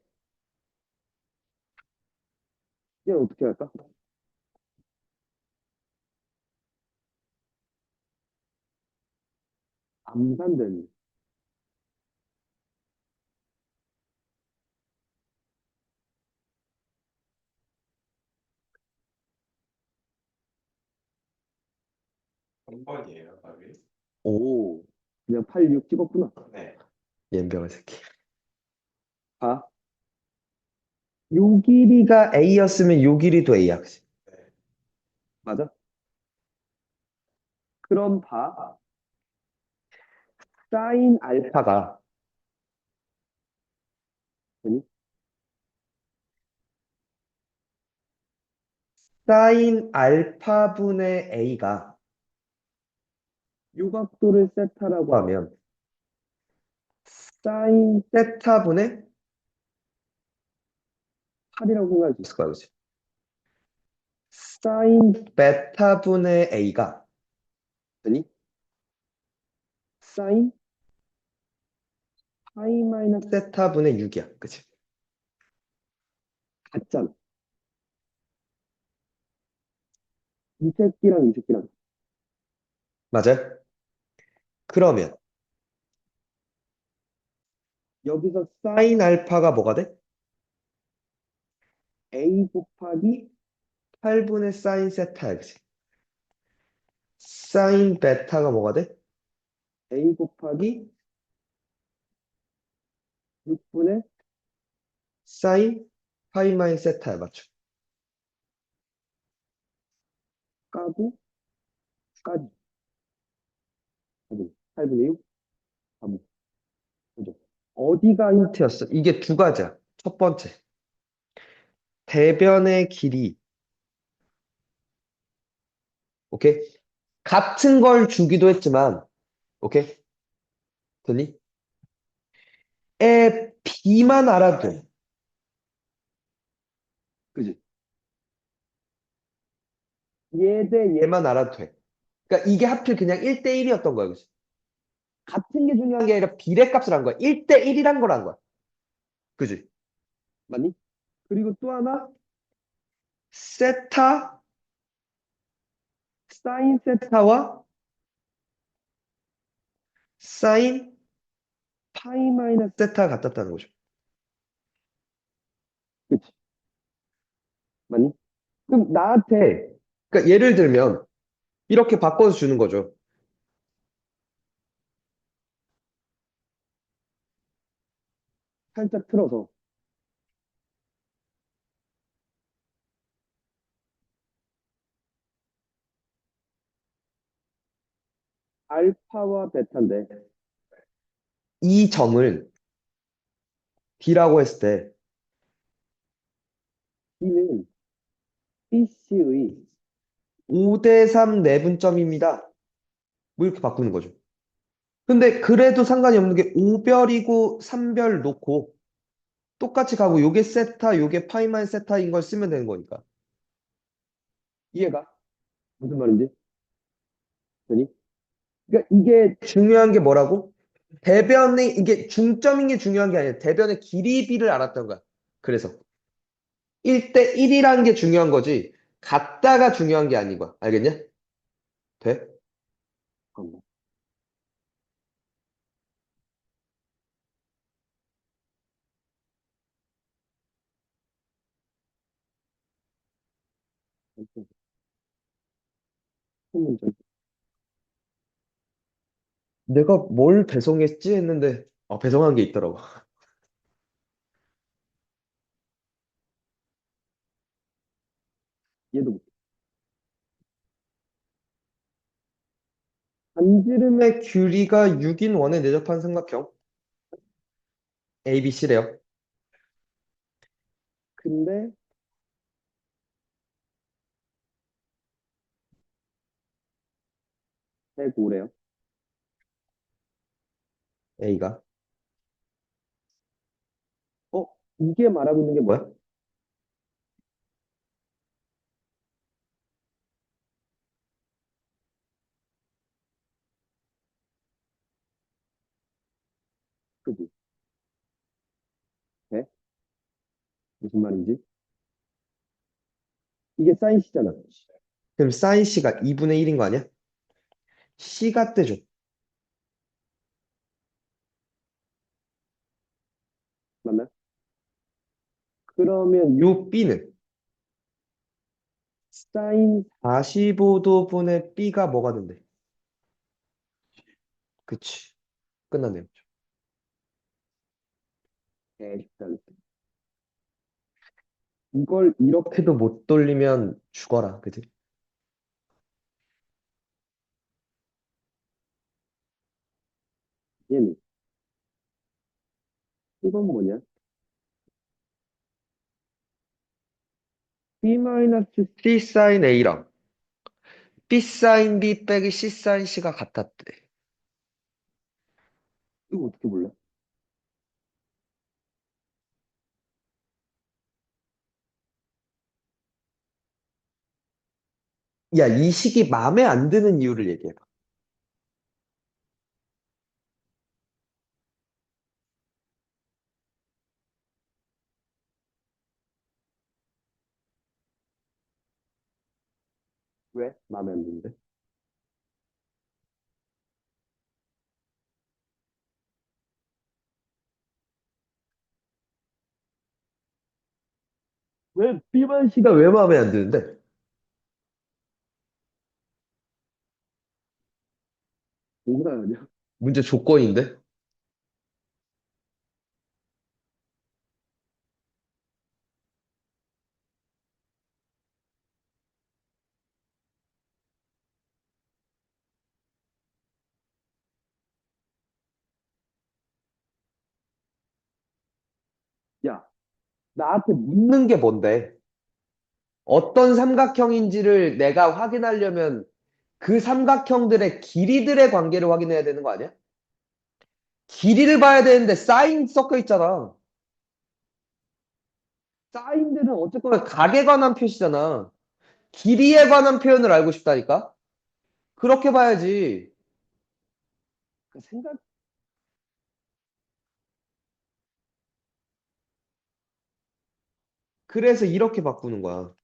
A: 이게 어떻게 할까? 암산되는.
B: 3번이에요, 답이.
A: 오, 그냥 8, 6 찍었구나.
B: 네.
A: 연병의 새끼. 봐. 요 길이가 A였으면 요 길이도 A야. 그치?
B: 네.
A: 맞아? 그럼 봐. 사인 알파가, 아니, 사인 알파분의 A가 요 각도를 세타라고 하면 사인 세타분의 8이라고 생각할 수 있을 거야, 그치? 사인 베타분의 A가, 아니, 사인 파이 마이너스 세타분의 6이야, 그치? 같잖아. 이 새끼랑 이 새끼랑. 맞아요? 그러면 여기서 사인 알파가 뭐가 돼? A 곱하기 8분의 사인 세타야, 그치? 사인 베타가 뭐가 돼? A 곱하기 6분의 사인 파이 마이너스 세타야, 맞죠? 까고 까지. 8분의 6, 4분. 그죠? 어디가 힌트였어? 이게 두 가지야. 첫 번째, 대변의 길이, 오케이? 같은 걸 주기도 했지만, 오케이? 됐니? 에, B만 알아도 돼. 그지? 얘 대 얘만 알아도 돼. 그러니까 이게 하필 그냥 1대1이었던 거야, 그지? 같은 게 중요한 게 아니라 비례값을 한 거야. 1대1이란 걸 한 거야. 그지? 맞니? 그리고 또 하나, 세타, 사인 세타와 사인 파이 마이너스 세타가 같았다는 거죠. 그치? 맞니? 그럼 나한테, 그러니까 예를 들면, 이렇게 바꿔서 주는 거죠. 살짝 틀어서. 알파와 베타인데, 이 점을 D라고 했을 때, D는 BC의 5대3 내분점입니다. 뭐 이렇게 바꾸는 거죠. 근데 그래도 상관이 없는 게 5별이고 3별 놓고 똑같이 가고 요게 세타, 요게 파이만 세타인 걸 쓰면 되는 거니까. 이해가? 무슨 말인지? 되니? 그러니까 이게 중요한 게 뭐라고? 대변의 이게 중점인 게 중요한 게 아니라 대변의 길이비를 알았던 거야. 그래서 1대1이라는 게 중요한 거지. 같다가 중요한 게 아닌 거야. 알겠냐? 돼? 잠깐만. 내가 뭘 배송했지 했는데 배송한 게 있더라고. 얘도 못. 반지름의 길이가 6인 원에 내접한 삼각형 ABC래요. 근데 105래요. A가. 어? 이게 말하고 있는 게 뭐야? 그지? 네? 무슨 말인지? 이게 사인 C잖아. 그럼 사인 C가 2분의 1인 거 아니야? C가 뜨죠. 맞나? 그러면 요 B는 사인 45도분의 B가 뭐가 된대? 그치. 끝났네요. 네, 일단 이걸 이렇게도 못 돌리면 죽어라, 그지? 얘는 이건 뭐냐? B-C 사인 A랑 B 사인 B 빼기 C 사인 C가 같았대. 이거 어떻게 볼래? 야, 이 식이 마음에 안 드는 이유를 얘기해봐. 왜? 마음에 안 드는데? 왜 B만 C가 왜 마음에 안 드는데? 뭐가 아니야? 문제 조건인데? 야, 나한테 묻는 게 뭔데? 어떤 삼각형인지를 내가 확인하려면 그 삼각형들의 길이들의 관계를 확인해야 되는 거 아니야? 길이를 봐야 되는데 사인 섞여 있잖아. 사인들은 어쨌거나 각에 관한 표시잖아. 길이에 관한 표현을 알고 싶다니까? 그렇게 봐야지. 그 생각, 그래서 이렇게 바꾸는 거야.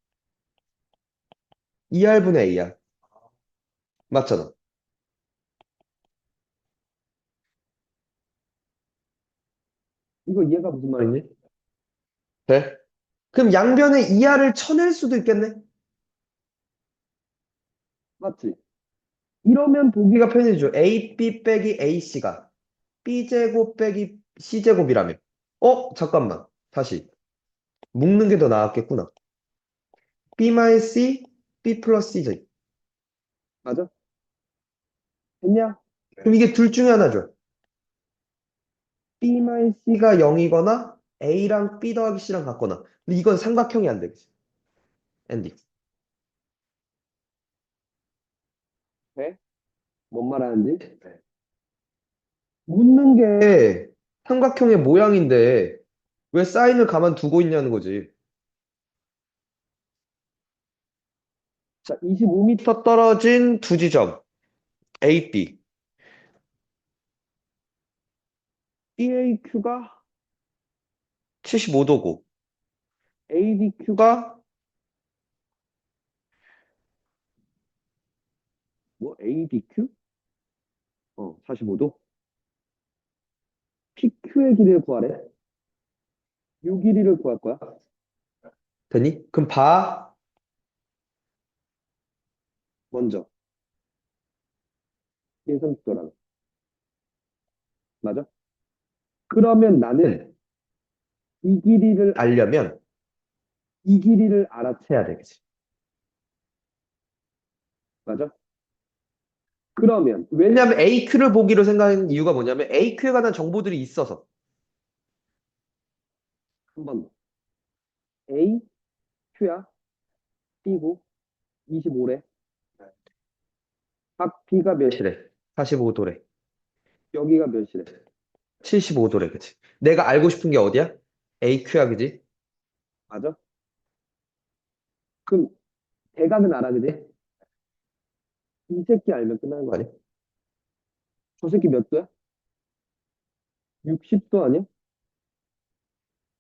A: 2R분의 A야. 맞잖아. 이거 이해가 무슨 말이니? 돼? 그럼 양변에 2R을 쳐낼 수도 있겠네? 맞지? 이러면 보기가 편해지죠. AB 빼기 AC가 B제곱 빼기 C제곱이라며. 잠깐만. 다시. 묶는 게 더 나았겠구나. B 마이너스 C, B 플러스 C제. 맞아? 됐냐? 그럼 이게 둘 중에 하나죠. B 마이너스 C가 0이거나 A랑 B 더하기 C랑 같거나. 근데 이건 삼각형이 안 되겠지. 엔딩. 왜? 뭔 말하는지? 네. 묻는 게 삼각형의 모양인데 왜 사인을 가만두고 있냐는 거지. 자, 25m 떨어진 두 지점. A, B. BAQ가 75도고 ADQ가 뭐 ADQ? 45도. PQ의 길이를 구하래. 요 길이를 구할 거야. 되니? 그럼 봐. 먼저. 130도랑. 맞아? 그러면 나는 이 길이를 알려면 이 길이를 알아채야 되겠지. 맞아? 그러면 왜냐하면 AQ를 보기로 생각하는 이유가 뭐냐면 AQ에 관한 정보들이 있어서 한 번 더. AQ야. B고 25래. 각 B가 몇이래? 45도래. 여기가 몇이래? 75도래, 그치? 내가 알고 싶은 게 어디야? AQ야, 그지? 맞아? 그럼 대각은 알아, 그지? 이 새끼 알면 끝나는 거 아니야? 저 새끼 몇 도야? 60도 아니야?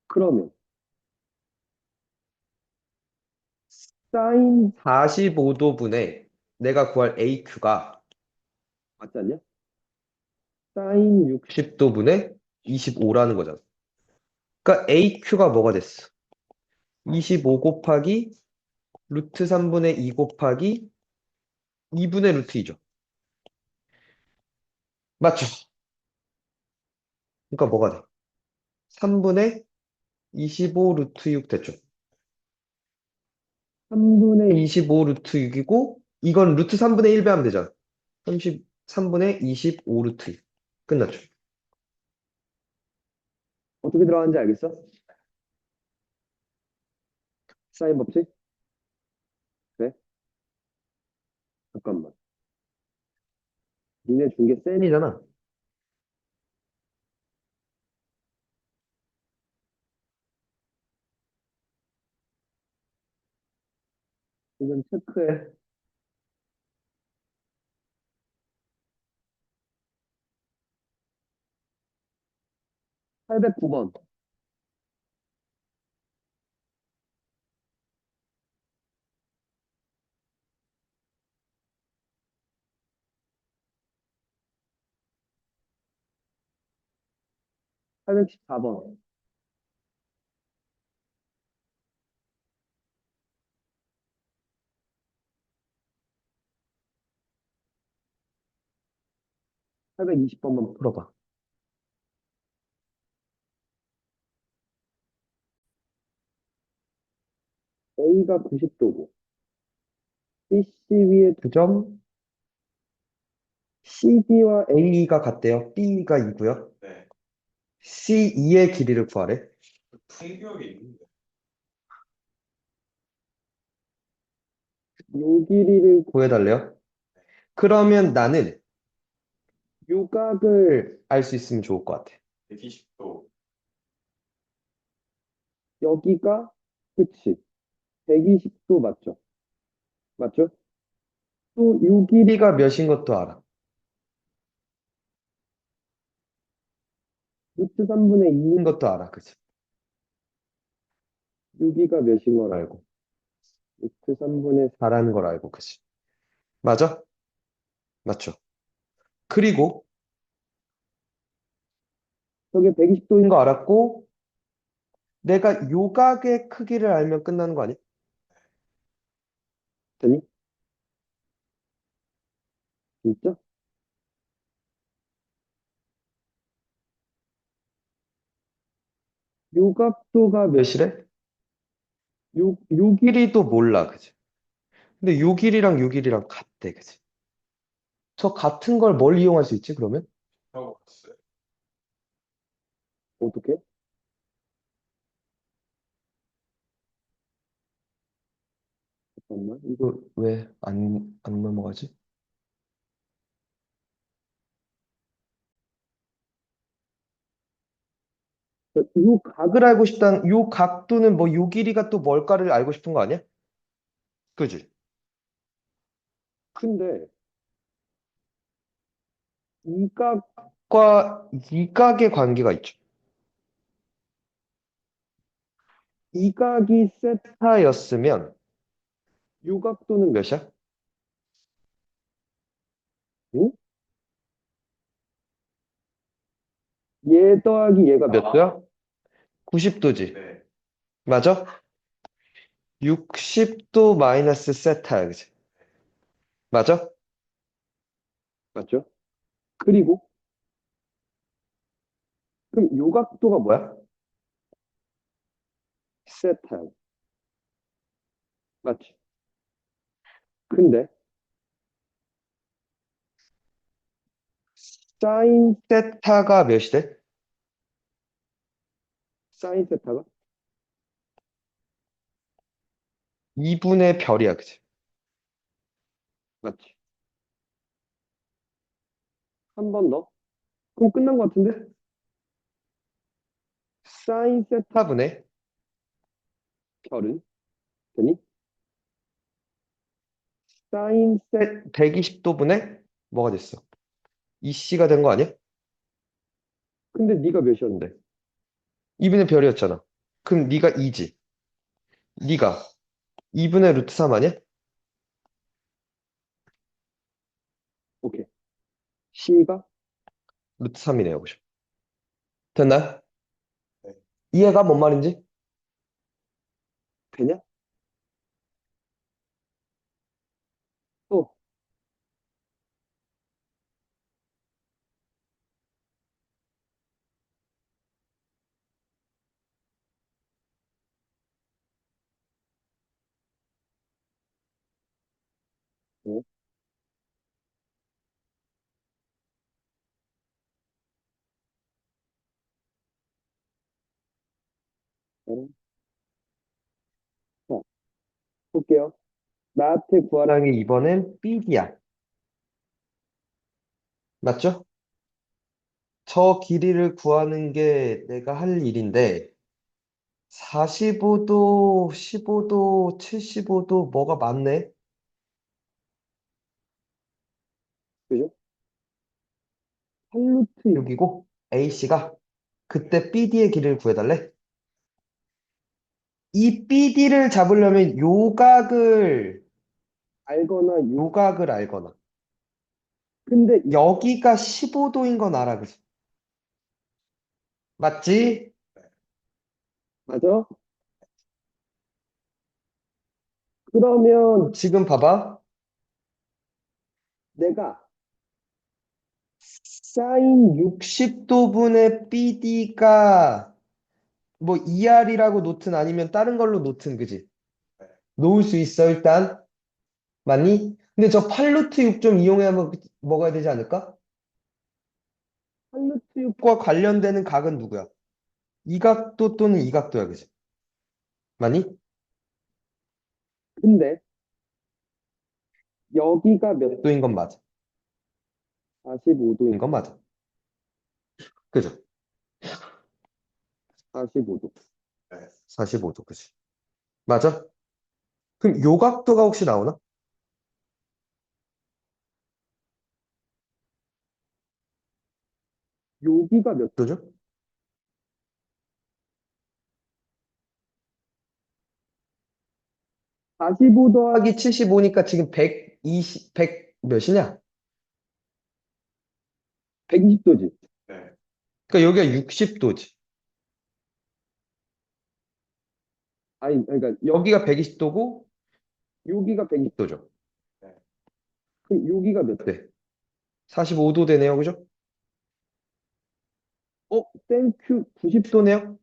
A: 그러면 사인 45도분의 내가 구할 AQ가 맞지 않냐? 사인 60도분의 25라는 거잖아. 그러니까 AQ가 뭐가 됐어? 25 곱하기 루트 3분의 2 곱하기 2분의 루트 2죠. 맞죠? 그러니까 뭐가 돼? 3분의 25 루트 6 됐죠. 3분의 25 루트 6이고, 이건 루트 3분의 1 배하면 되잖아. 33분의 25 루트 6. 끝났죠. 어떻게 들어가는지 알겠어? 사인 법칙? 그래? 잠깐만. 니네 준 게 셀이잖아. 이건 체크해. 809번. 814번. 820번만 풀어봐. A가 90도고, BC 위에 두 점, CD와 A가 같대요. B가 2고요.
B: 네.
A: C2의 길이를 구하래.
B: 풍경이 있는데.
A: 요 길이를 구해달래요. 그러면 나는 요각을 알 수 있으면 좋을 것 같아.
B: 120도.
A: 여기가, 그치. 120도 맞죠? 맞죠? 또 요 길이가 몇인 것도 알아. 루트 3분의 2인 것도 알아. 그치? 여기가 몇인 걸 알고. 루트 3분의 4라는 걸 알고. 그치? 맞아? 맞죠? 그리고 저게 120도인 거 알았고, 내가 요각의 크기를 알면 끝나는 거 아니야? 되니? 진짜? 요각도가 몇이래? 요 길이도 몰라, 그치? 근데 요 길이랑 요 길이랑 같대, 그치? 저 같은 걸 뭘 이용할 수 있지, 그러면?
B: 하고 갔어요.
A: 어떻게? 잠깐만, 이거 왜 안 넘어가지? 요 각을 알고 싶다는, 요 각도는 뭐 요 길이가 또 뭘까를 알고 싶은 거 아니야? 그지? 근데 이 각과 이 각의 관계가 있죠. 이 각이 세타였으면 요 각도는 몇이야? 응? 얘 더하기 얘가 몇 도야? 90도지.
B: 네.
A: 맞아? 60도 마이너스 세타야, 그지? 맞아? 맞죠? 그리고 그럼 요 각도가 뭐야? 세타야. 맞지? 근데 사인 세타가 몇이 돼? 사인 세타가 2분의 별이야, 그지? 맞지? 한 번 더? 그럼 끝난 것 같은데? 사인 세타분의 별은 되니? 사인 세 120도분의 뭐가 됐어? EC가 된 거 아니야? 근데 네가 몇이었는데? 2분의 별이었잖아. 그럼 네가 2지. 네가 2분의 루트 3 아니야? 오케이. C가 루트 3이네요, 보죠. 됐나요?
B: 네.
A: 이해가 뭔 말인지? 되냐? 또 자, 볼게요. 나한테 구하라는 게 이번엔 삐디야. 맞죠? 저 길이를 구하는 게 내가 할 일인데, 45도, 15도, 75도 뭐가 많네? 그죠? 8루트 6이고 A씨가 그때 BD의 길이를 구해달래? 이 BD를 잡으려면 요각을 알거나 요각을 알거나. 근데 여기가 15도인 건 알아, 그지? 맞지? 맞아? 그러면 지금 봐봐. 내가 사인 60도분의 BD가 뭐 ER이라고 놓든 아니면 다른 걸로 놓든, 그지?
B: 네.
A: 놓을 수 있어, 일단. 맞니? 근데 저 8루트 6 좀 이용해 먹어야 되지 않을까? 8루트 6과 관련되는 각은 누구야? 이 각도 또는 이 각도야, 그지? 맞니? 근데 여기가 몇 도인 건 맞아. 45도인 건 맞아. 그죠? 45도.
B: 네.
A: 45도, 그지? 맞아? 그럼 요 각도가 혹시 나오나? 여기가 몇 도죠? 45 더하기 75니까 지금 120, 100 몇이냐? 120도지.
B: 네.
A: 그러니까 여기가 60도지. 아니, 그러니까 여기가 120도고 여기가 120도죠.
B: 네.
A: 그럼 여기가 몇 대? 45도 되네요, 그죠? 땡큐 90도네요?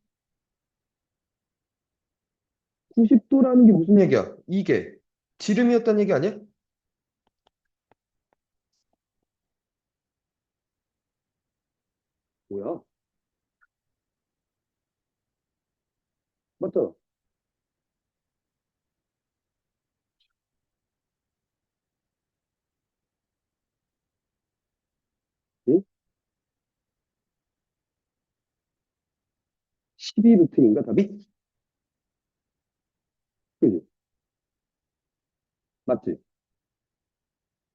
A: 90도라는 게 무슨 얘기야? 이게 지름이었단 얘기 아니야? 뭐야? 맞죠? 응? 12루트인가 답이? 그지? 맞지?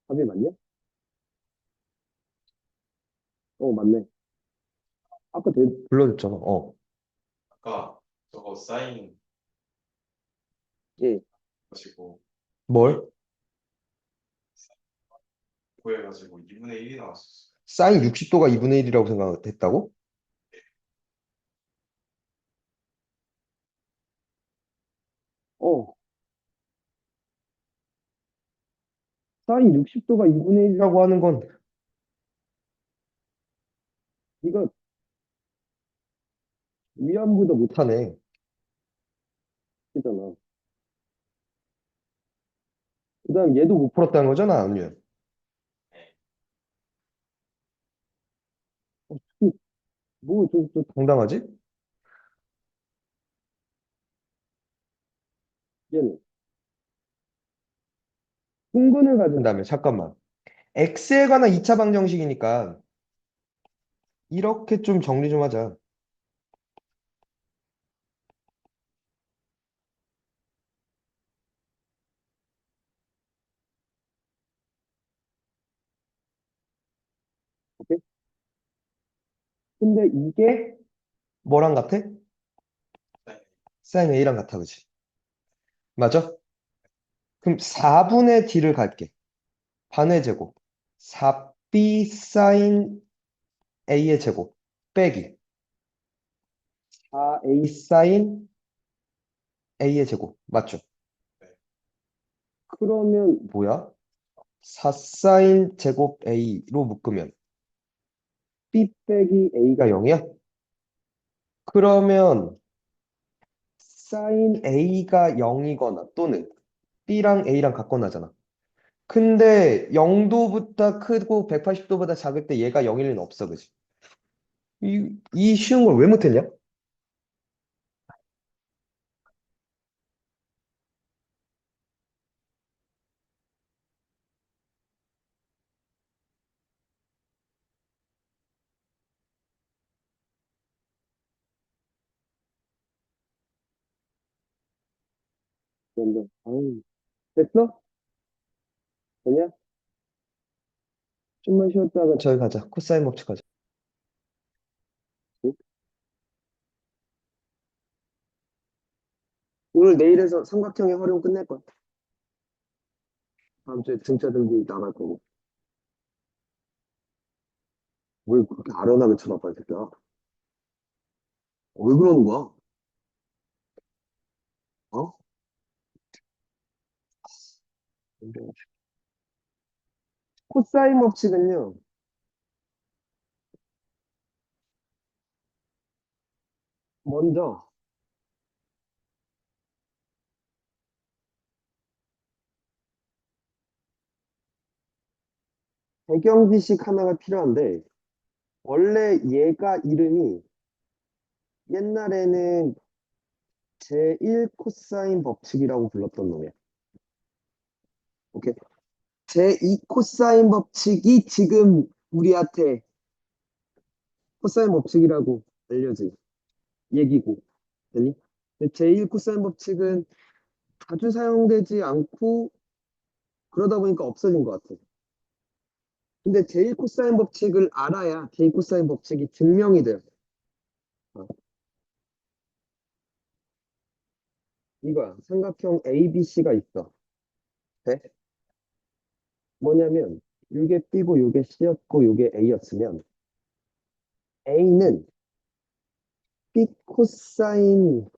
A: 답이 맞냐? 맞네. 아까 불러줬잖아.
B: 아까 저거 사인
A: 예.
B: 가지고
A: 뭘?
B: 구해가지고 2분의 1이 나왔었어요.
A: 사인 60도가 2분의 1이라고 생각했다고? 어, 사인 60도가 2분의 1이라고 하는 건 네가 위안부도 못하네. 그잖아. 그 다음 얘도 못 풀었다는 거잖아, 아니면. 뭐 좀 당당하지? 얘는. 흥분을 가진 다음에 잠깐만. X에 관한 2차 방정식이니까 이렇게 좀 정리 좀 하자. 오케이? 근데 이게 뭐랑 같아?
B: 사인
A: 사인 A랑 같아, 그치? 맞아? 그럼 4분의 D를 갈게. 반의 제곱. 4B 사인 A의 제곱. 빼기. 4A 사인 A의 제곱. 맞죠?
B: 네.
A: 그러면 뭐야? 4 사인 제곱 A로 묶으면 B 빼기 A가 0이야? 그러면 사인 A가 0이거나 또는 B랑 A랑 같거나 하잖아. 근데 0도보다 크고 180도보다 작을 때 얘가 0일 리는 없어, 그지? 이 쉬운 걸 왜 못했냐? 먼저. 아유, 됐어? 아니야? 좀만 쉬었다가 저기 가자. 코사인 법칙 가자. 응? 오늘 내일에서 삼각형의 활용 끝낼 거야. 다음 주에 등차 등비 나갈 거고. 왜 그렇게 아련하게 쳐다봐, 이 새끼야? 왜 그러는 거야? 어? 코사인 법칙은요, 먼저 배경 지식 하나가 필요한데, 원래 얘가 이름이 옛날에는 제1 코사인 법칙이라고 불렀던 놈이야. 오케이. 제2 코사인 법칙이 지금 우리한테 코사인 법칙이라고 알려진 얘기고. 되니? 근데 제1 코사인 법칙은 자주 사용되지 않고 그러다 보니까 없어진 것 같아. 근데 제1 코사인 법칙을 알아야 제2 코사인 법칙이 증명이 돼요. 어, 이거야. 삼각형 ABC가 있어. 돼? 뭐냐면 이게 B고 이게 C였고 이게 A였으면 A는 B 코사인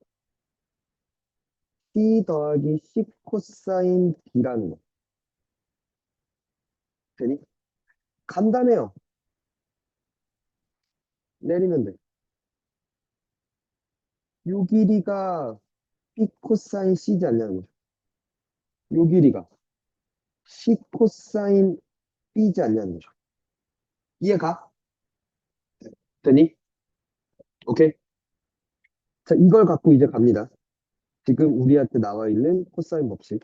A: C 더하기 C 코사인 B라는 거. 되니? 간단해요. 내리면 돼. 요 길이가 B 코사인 C지 않냐는 거죠. 요 길이가 C 코사인 B지 않냐는 거죠. 이해가? 되니? 오케이? 자, 이걸 갖고 이제 갑니다. 지금 우리한테 나와 있는 코사인 법칙.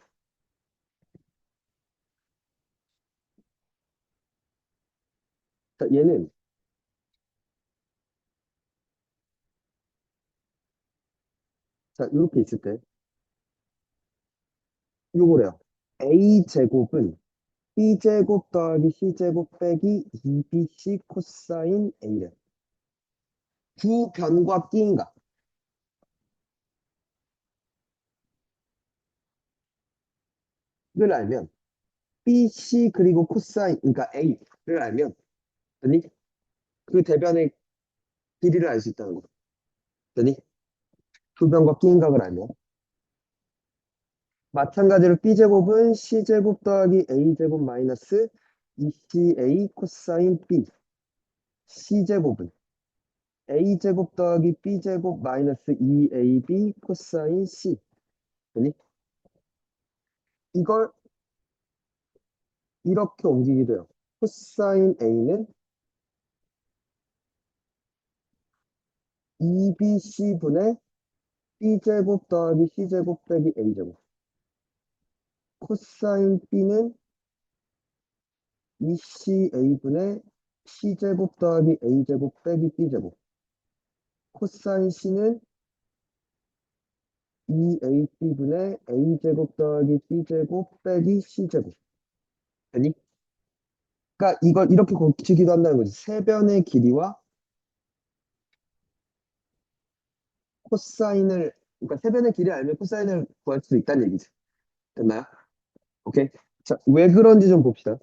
A: 자, 얘는 자, 이렇게 있을 때 요거래요. A제곱은 B제곱 더하기 C제곱 빼기 2BC 코사인 A래. 부변과 끼인가? 를 알면 BC 그리고 코사인 그러니까 A를 알면 아니 그 대변의 길이를 알 수 있다는 거. 아니 부변과 끼인각을 알면 마찬가지로 B제곱은 C제곱 더하기 A제곱 마이너스 2CA 코사인 B C제곱은 A제곱 더하기 B제곱 마이너스 2AB 코사인 C 아니 이걸 이렇게 옮기게 돼요. 코사인 A는 2BC분의 B제곱 더하기 C제곱 빼기 A제곱. 코사인 B는 2CA분의 C제곱 더하기 A제곱 빼기 B제곱. 코사인 C는 2AC분의 A제곱 더하기 B제곱 빼기 C제곱. 아니? 그러니까 이걸 이렇게 고치기도 한다는 거지. 세변의 길이와 코사인을, 그러니까 세변의 길이를 알면 코사인을 구할 수 있다는 얘기지. 됐나요? 오케이. 자, 왜 그런지 좀 봅시다.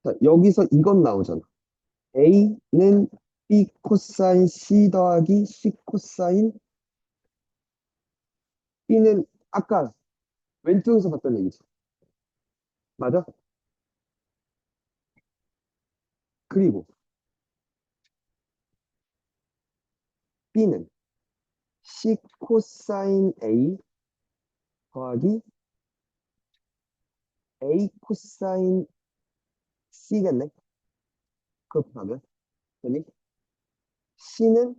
A: 자, 여기서 이건 나오잖아. A는 B 코사인 C 더하기 C 코사인 B는 아까 왼쪽에서 봤던 얘기지. 맞아? 그리고 B는 C 코사인 A 더하기 A 코사인 C겠네. 그렇게 하면. 되니? C는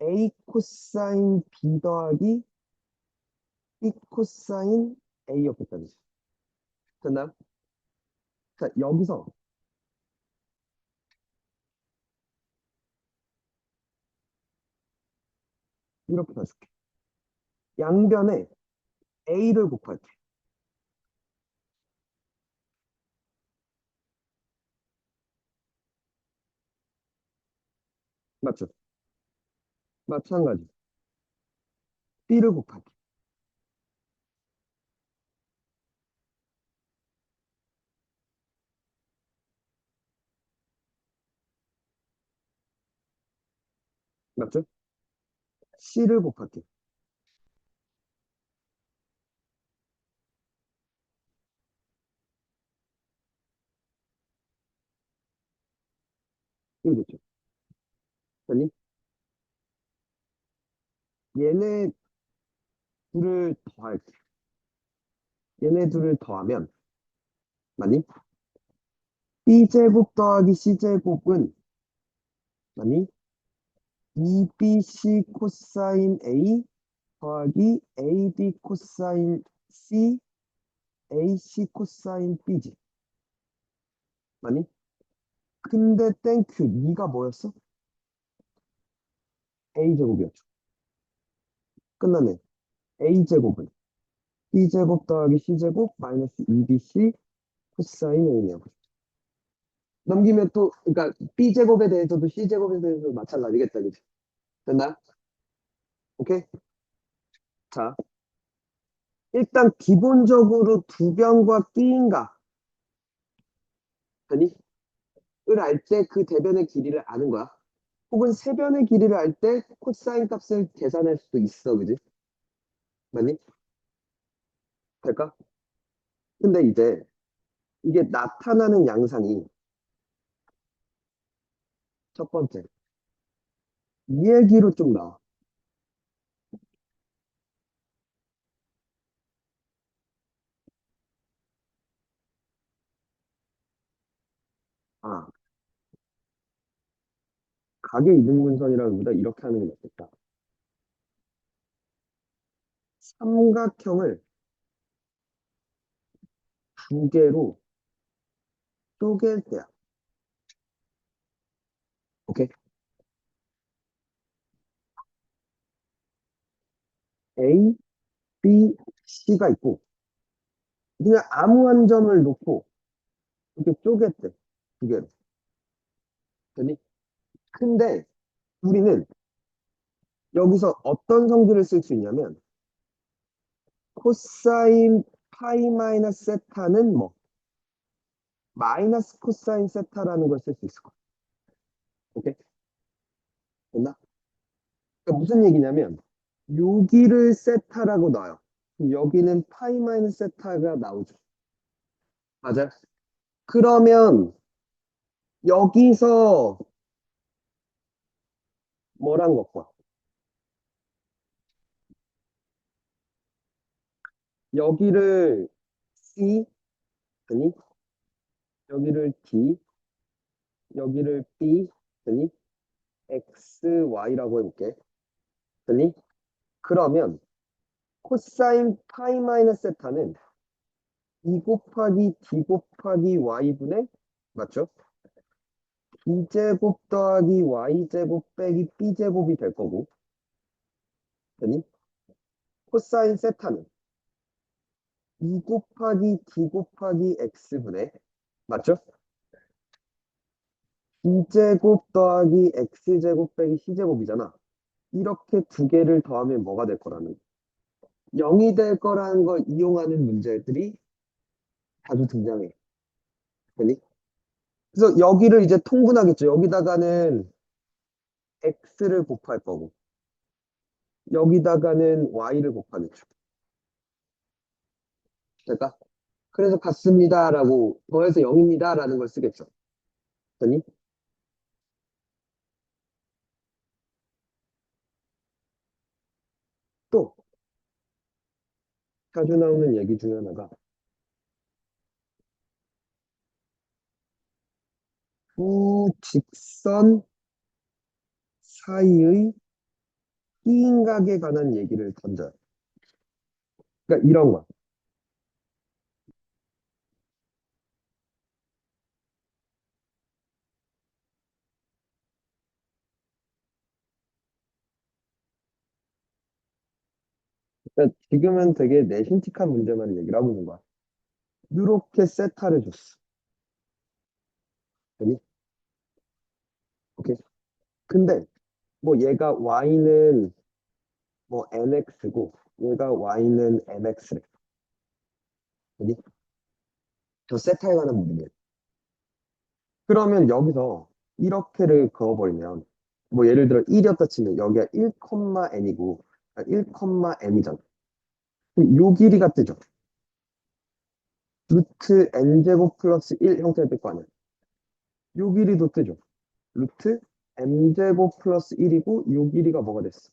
A: A 코사인 B 더하기 B 코사인 A였겠다는 거지. 됐나요? 자, 여기서 이렇게 봐줄게. 양변에 A를 곱할게. 맞죠? 마찬가지. B를 곱할게. 맞죠? C를 곱할게. 이거 됐죠? 아니, 얘네 둘을 더할게. 얘네 둘을 더하면, 맞니? B제곱 더하기 C제곱은, 맞니? 2BC 코사인 A 더하기 AB 코사인 C, AC 코사인 B지. 맞니? 근데 땡큐, 네가 뭐였어? A제곱이었죠. 끝났네. A제곱은 B제곱 더하기 C제곱 마이너스 2BC 코사인 A네요. 넘기면 또, 그러니까 B제곱에 대해서도 C제곱에 대해서도 마찬가지겠다, 그치? 됐나? 오케이? 자, 일단 기본적으로 두 변과 끼인가, 아니? 을 알 때 그 대변의 길이를 아는 거야. 혹은 세 변의 길이를 알 때 코사인 값을 계산할 수도 있어, 그지? 맞니? 될까? 근데 이제 이게 나타나는 양상이 첫 번째, 이 얘기로 좀 나와. 아, 가계 이등분선이라기보다 이렇게 하는 게 낫겠다. 삼각형을 두 개로 쪼갤 때야. 오케이? A, B, C가 있고, 그냥 아무 한 점을 놓고 이렇게 쪼갰대. 두 개로. 되니? 근데 우리는 여기서 어떤 성질을 쓸 수 있냐면, 코사인 파이 마이너스 세타는 뭐, 마이너스 코사인 세타라는 걸 쓸 수 있을 거야. 오케이? 됐나? 그러니까 무슨 얘기냐면, 여기를 세타라고 놔요. 그럼 여기는 파이 마이너스 세타가 나오죠. 맞아? 그러면 여기서 뭐란 것과 여기를 C, 아니, 여기를 D, 여기를 B, 아니, X, Y라고 해볼게. 아니, 그러면 코사인 파이 마이너스 세타는 2 곱하기 D 곱하기 Y분의, 맞죠? B제곱 더하기 Y제곱 빼기 B제곱이 될 거고, 아니, 코사인 세타는 2 곱하기 D 곱하기 X분의, 맞죠? B제곱 더하기 X제곱 빼기 C제곱이잖아. 이렇게 두 개를 더하면 뭐가 될 거라는, 0이 될 거라는 걸 이용하는 문제들이 자주 등장해. 아니? 그래서 여기를 이제 통분하겠죠. 여기다가는 X를 곱할 거고, 여기다가는 Y를 곱하겠죠. 될까? 그래서 같습니다라고 더해서 0입니다라는 걸 쓰겠죠. 아니? 또 자주 나오는 얘기 중에 하나가 두 직선 사이의 끼인각에 관한 얘기를 던져요. 그러니까 이런 거. 그러니까 지금은 되게 내신칙한 문제만 얘기를 하고 있는 거야. 이렇게 세타를 줬어. 되니? 오케이. 근데 뭐 얘가 y는 뭐 mx고 얘가 y는 mx래. 되니? 저 세타에 관한 문제. 그러면 여기서 이렇게를 그어버리면 뭐 예를 들어 1이었다 치면 여기가 1,n이고 1,m이잖아. 그럼 요 길이가 뜨죠. 루트 n제곱 플러스 1 형태가 뜰 거 아니야. 요 길이도 뜨죠. 루트 m제곱 플러스 1이고 요 길이가 뭐가 됐어?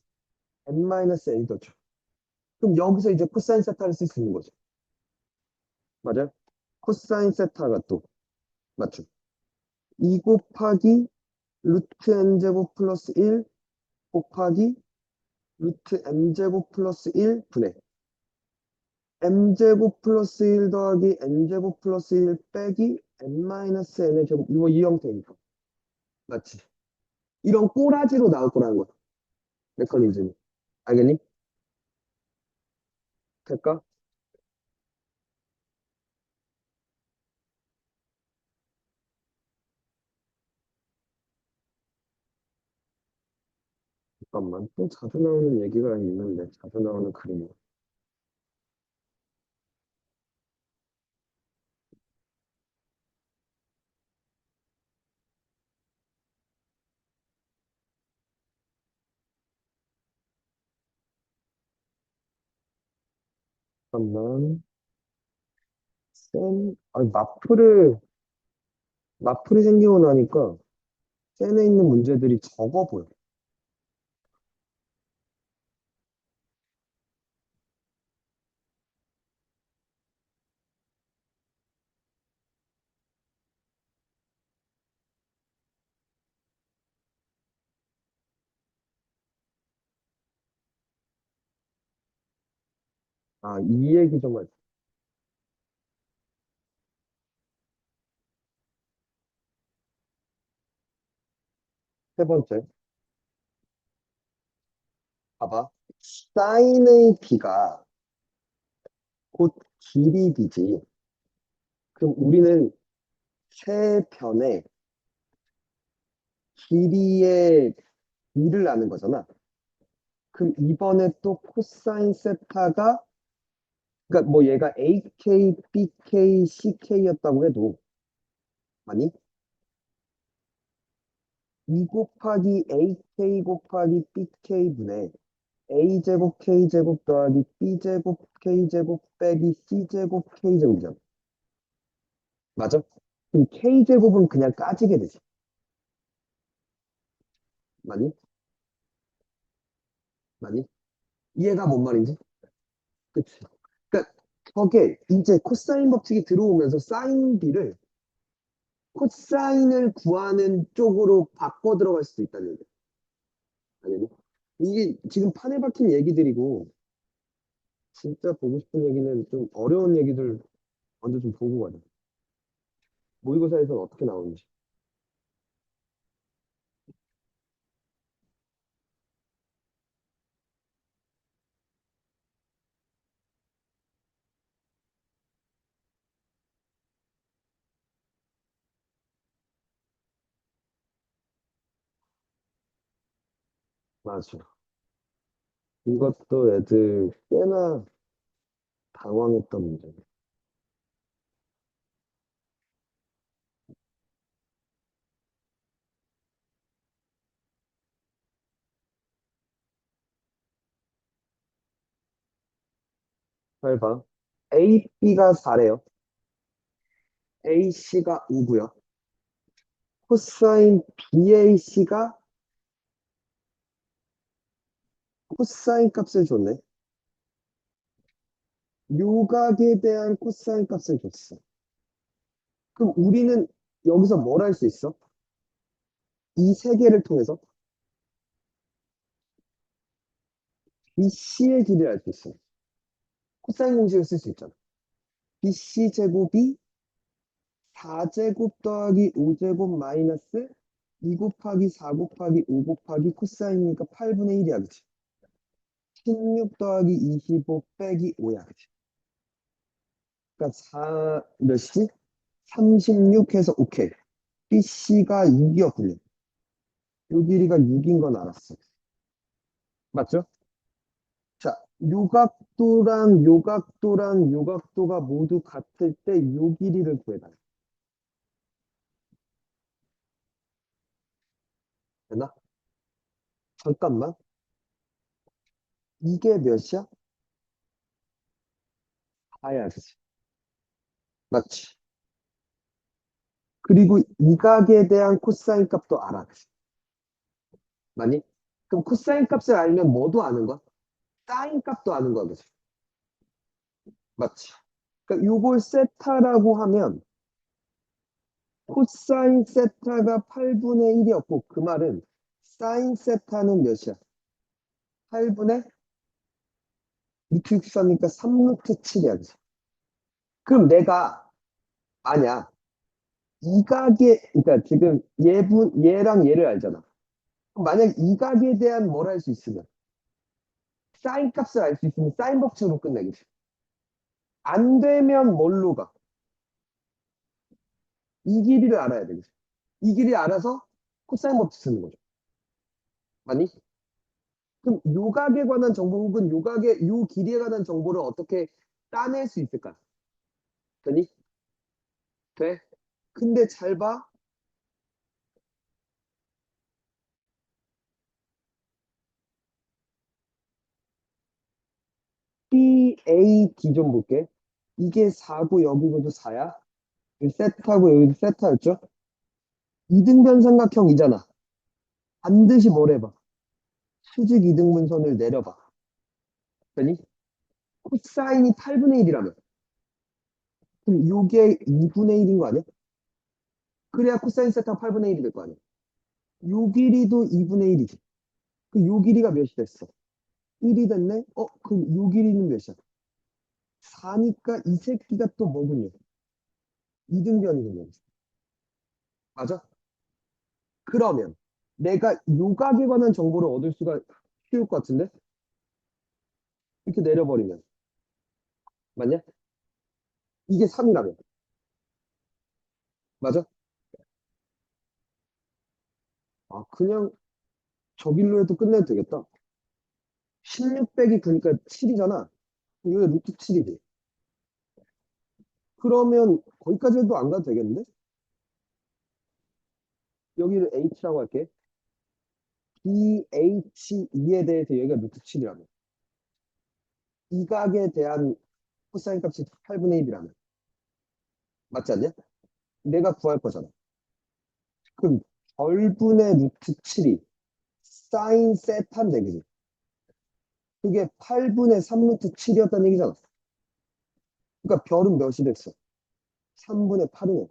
A: n-n이 떴죠. 그럼 여기서 이제 코사인 세타를 쓸 수 있는 거죠. 맞아요? 코사인 세타가 또 맞죠? 2 곱하기 루트 n제곱 플러스 1 곱하기 루트 m제곱 플러스 1 분의 m제곱 플러스 1 더하기 n제곱 플러스 1 빼기 n-n의 제곱 이거 이 형태니까 맞지? 이런 꼬라지로 나올 거라는 거야. 메커니즘이. 알겠니? 될까? 잠깐만. 또 자주 나오는 얘기가 있는데 자주 나오는 그림이. 잠깐만. 아니, 마플이 생기고 나니까 센에 있는 문제들이 적어 보여. 아, 이 얘기 좀 할. 세 번째. 봐봐. 사인의 b가 곧 길이 b지. 그럼 우리는 세 변의 길이의 b를 아는 거잖아. 그럼 이번에 또 코사인 세타가, 그러니까 뭐 얘가 AK, BK, CK였다고 해도, 아니, 2 곱하기 AK 곱하기 BK분의 A제곱 K제곱 더하기 B제곱 K제곱 빼기 C제곱 K제곱이잖아. 맞아? 그럼 K제곱은 그냥 까지게 되지. 맞니? 맞니? 이해가 뭔 말인지? 그치? 그러니까 저게 이제 코사인 법칙이 들어오면서 사인 B를 코사인을 구하는 쪽으로 바꿔 들어갈 수도 있다는 얘기야. 아니, 이게 지금 판에 박힌 얘기들이고, 진짜 보고 싶은 얘기는 좀 어려운 얘기들 먼저 좀 보고 가자. 모의고사에서 어떻게 나오는지. 맞아. 이것도 애들 꽤나 당황했던 문제. 잘 봐. A, B가 4래요. A, C가 5고요. 코사인 BAC가 코사인 값을 줬네. 요각에 대한 코사인 값을 줬어. 그럼 우리는 여기서 뭘 할 수 있어? 이 세 개를 통해서 BC의 길이를 알 수 있어. 코사인 공식을 쓸 수 있잖아. BC 제곱이 4제곱 더하기 5제곱 마이너스 2 곱하기 4 곱하기 5 곱하기 코사인이니까 8분의 1이야, 그치? 16 더하기 25 빼기 5야. 그치? 그러니까 4, 몇이지? 36 해서 오케이. BC가 6이었군요. 요 길이가 6인 건 알았어. 맞죠? 자, 요각도랑 요각도랑 요각도가 모두 같을 때 요 길이를 구해달라. 되나? 잠깐만. 이게 몇이야? 4야, 그치? 맞지? 그리고 이 각에 대한 코사인 값도 알아. 그치? 맞니? 그럼 코사인 값을 알면 뭐도 아는 거야? 사인 값도 아는 거야, 그치? 맞지? 그러니까 요걸 세타라고 하면 코사인 세타가 8분의 1이었고 그 말은 사인 세타는 몇이야? 8분의 루트 64니까 3루트 7이야. 그치? 그럼 내가 만약 이 각에 그러니까 지금 얘랑 얘를 알잖아. 그럼 만약 이 각에 대한 뭘 할 수 있으면 사인 값을 알 수 있으면 사인 법칙으로 끝내겠지. 안 되면 뭘로 가? 이 길이를 알아야 되겠지. 이 길이 알아서 코사인 법칙 쓰는 거죠. 맞니? 그럼 요각에 관한 정보 혹은 요각의 요 길이에 관한 정보를 어떻게 따낼 수 있을까? 되니? 돼? 근데 잘 봐. BAD 좀 볼게. 이게 4고 여기도 4야. 세타고 여기도 세타였죠? 이등변 삼각형이잖아. 반드시 뭘 해봐. 수직 이등분선을 내려봐. 되니? 코사인이 8분의 1이라며. 그럼 요게 2분의 1인 거 아니야? 그래야 코사인 세타가 8분의 1이 될 거 아니야? 요 길이도 2분의 1이지. 그 요 길이가 몇이 됐어? 1이 됐네? 그럼 요 길이는 몇이야? 4니까 이 새끼가 또 뭐군요? 이등변이군요. 맞아? 그러면 내가 요각에 관한 정보를 얻을 수가 쉬울 것 같은데? 이렇게 내려버리면. 맞냐? 이게 3이라면. 맞아? 아, 그냥 저 길로 해도 끝내도 되겠다. 16 빼기 9니까 7이잖아. 이거 루트 7이지. 그러면 거기까지 해도 안 가도 되겠는데? 여기를 H라고 할게. BH2에 대해서 여기가 루트 7이라면. 이 각에 대한 코사인 값이 8분의 1이라면. 맞지 않냐? 내가 구할 거잖아. 그럼 절분의 루트 7이 사인 세타인데, 그지? 그게 8분의 3 루트 7이었다는 얘기잖아. 그러니까 별은 몇이 됐어? 3분의 8이네.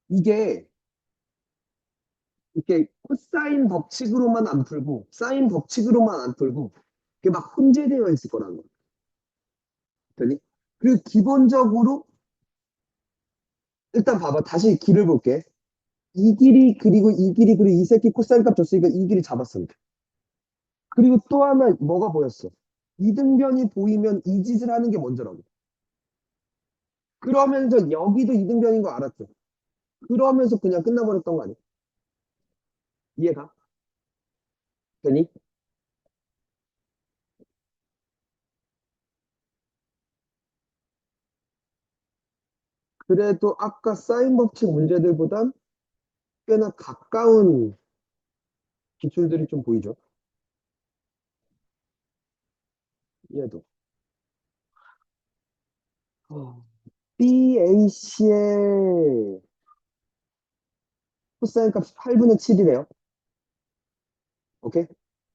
A: 이게 이렇게 코사인 법칙으로만 안 풀고 사인 법칙으로만 안 풀고 이게 막 혼재되어 있을 거라는 거야. 되니? 그리고 기본적으로 일단 봐봐. 다시 길을 볼게. 이 길이 그리고 이 길이 그리고 이 새끼 코사인 값 줬으니까 이 길이 잡았습니다. 그리고 또 하나 뭐가 보였어? 이등변이 보이면 이 짓을 하는 게 먼저라고. 그러면서 여기도 이등변인 거 알았죠? 그러면서 그냥 끝나버렸던 거 아니야? 이해가? 되니? 그래도 아까 사인 법칙 문제들보단 꽤나 가까운 기출들이 좀 보이죠? 얘도. BAC의 코사인 값이 8분의 7이래요. 오케이?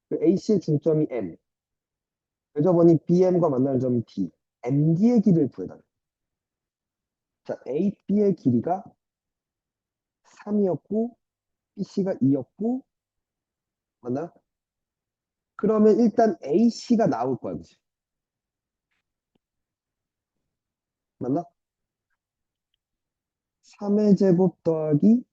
A: 그 AC의 중점이 M. 여자분이 BM과 만나는 점이 D. MD의 길이를 구해달라. 자, AB의 길이가 3이었고, BC가 2였고, 맞나? 그러면 일단 AC가 나올 거야, 그치? 맞나? 3의 제곱 더하기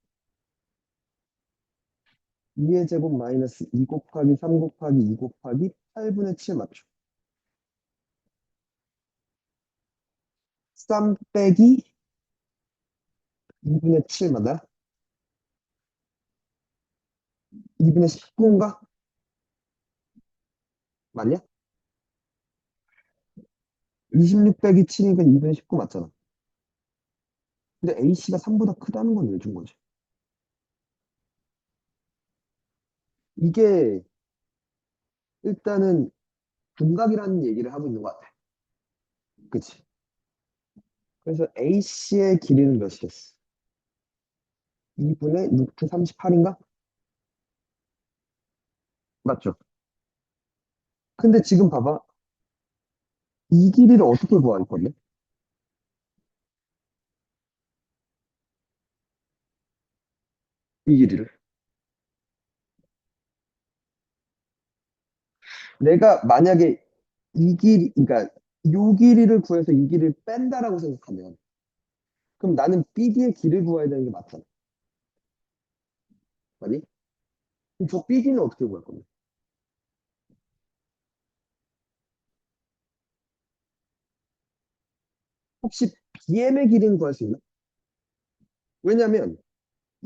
A: 2의 제곱 마이너스 2 곱하기 3 곱하기 2 곱하기 8분의 7 맞죠? 3 빼기 2분의 7 맞나? 2분의 19인가? 맞냐? 26 빼기 7이니까 2분의 19 맞잖아. 근데 A씨가 3보다 크다는 건 왜 준 거지? 이게 일단은 분각이라는 얘기를 하고 있는 것 같아. 그치? 그래서 A씨의 길이는 몇이겠어? 2분의 루트 38인가? 맞죠? 근데 지금 봐봐. 이 길이를 어떻게 구할 건데? 이 길이를. 내가 만약에 이 길이, 그러니까 요 길이를 구해서 이 길이를 뺀다라고 생각하면 그럼 나는 BD의 길을 구해야 되는 게 맞잖아. 맞니? 그럼 저 BD는 어떻게 구할 건데? 혹시 BM의 길이는 구할 수 있나? 왜냐면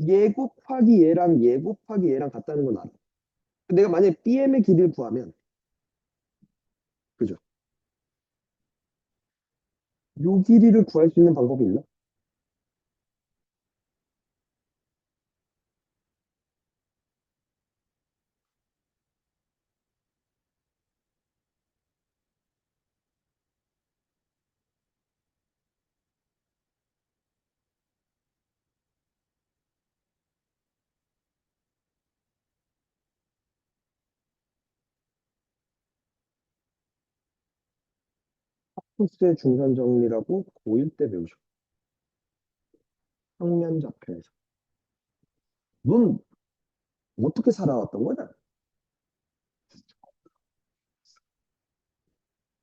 A: 얘 곱하기 얘랑 얘 곱하기 얘랑 같다는 건 알아. 내가 만약에 BM의 길이를 구하면 그죠? 요 길이를 구할 수 있는 방법이 있나? 코스의 중간 정리라고 고1 때 배우죠. 평면 좌표에서. 넌 어떻게 살아왔던 거냐?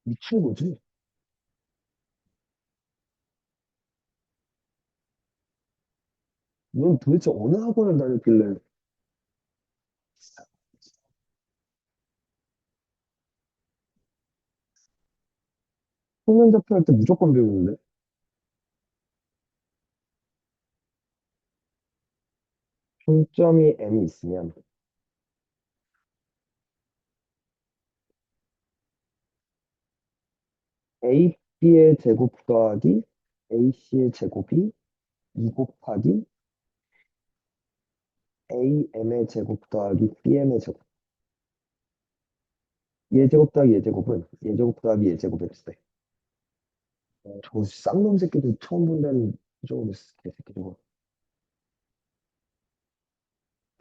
A: 미친 거지. 넌 도대체 어느 학원을 다녔길래 평면 좌표 할 때 무조건 배우는데? 중점이 M이 있으면 AB의 제곱 더하기 AC의 제곱이 2 곱하기 AM의 제곱 더하기 BM의 제곱. 얘 제곱 더하기 얘 제곱은 얘 제곱 더하기 얘 제곱이 돼. 저 쌍놈 새끼들 처음 본다는 저거 개새끼 저거.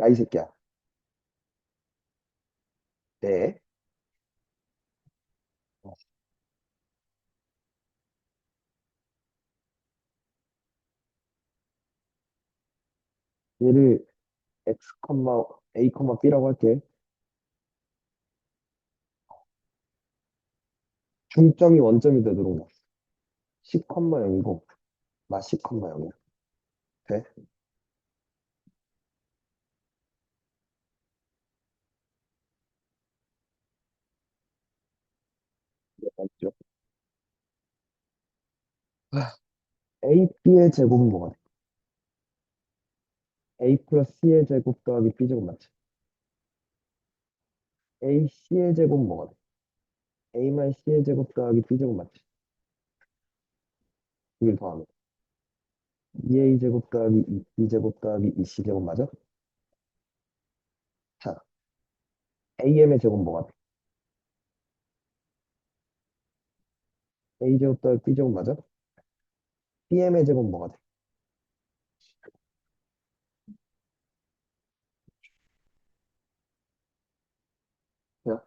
A: 야, 이 새끼야. 네. 얘를 x, a, b라고 할게. 중점이 원점이 되도록 나. 10, 0이고 마 10, 0이야. 돼? 네, 맞죠? a, b의 제곱은 뭐가 돼? a 플러스 c의 제곱 더하기 b 제곱 맞지? a, c의 제곱은 뭐가 돼? a만 c의 제곱 더하기 b 제곱 맞지? 이걸 더하면 2a 제곱 더하기 2b 제곱 더하기 2c 제곱 맞아? 자, am의 제곱은 뭐가 돼? a 제곱 더하기 b 제곱 맞아? bm의 제곱은 뭐가 돼? 야,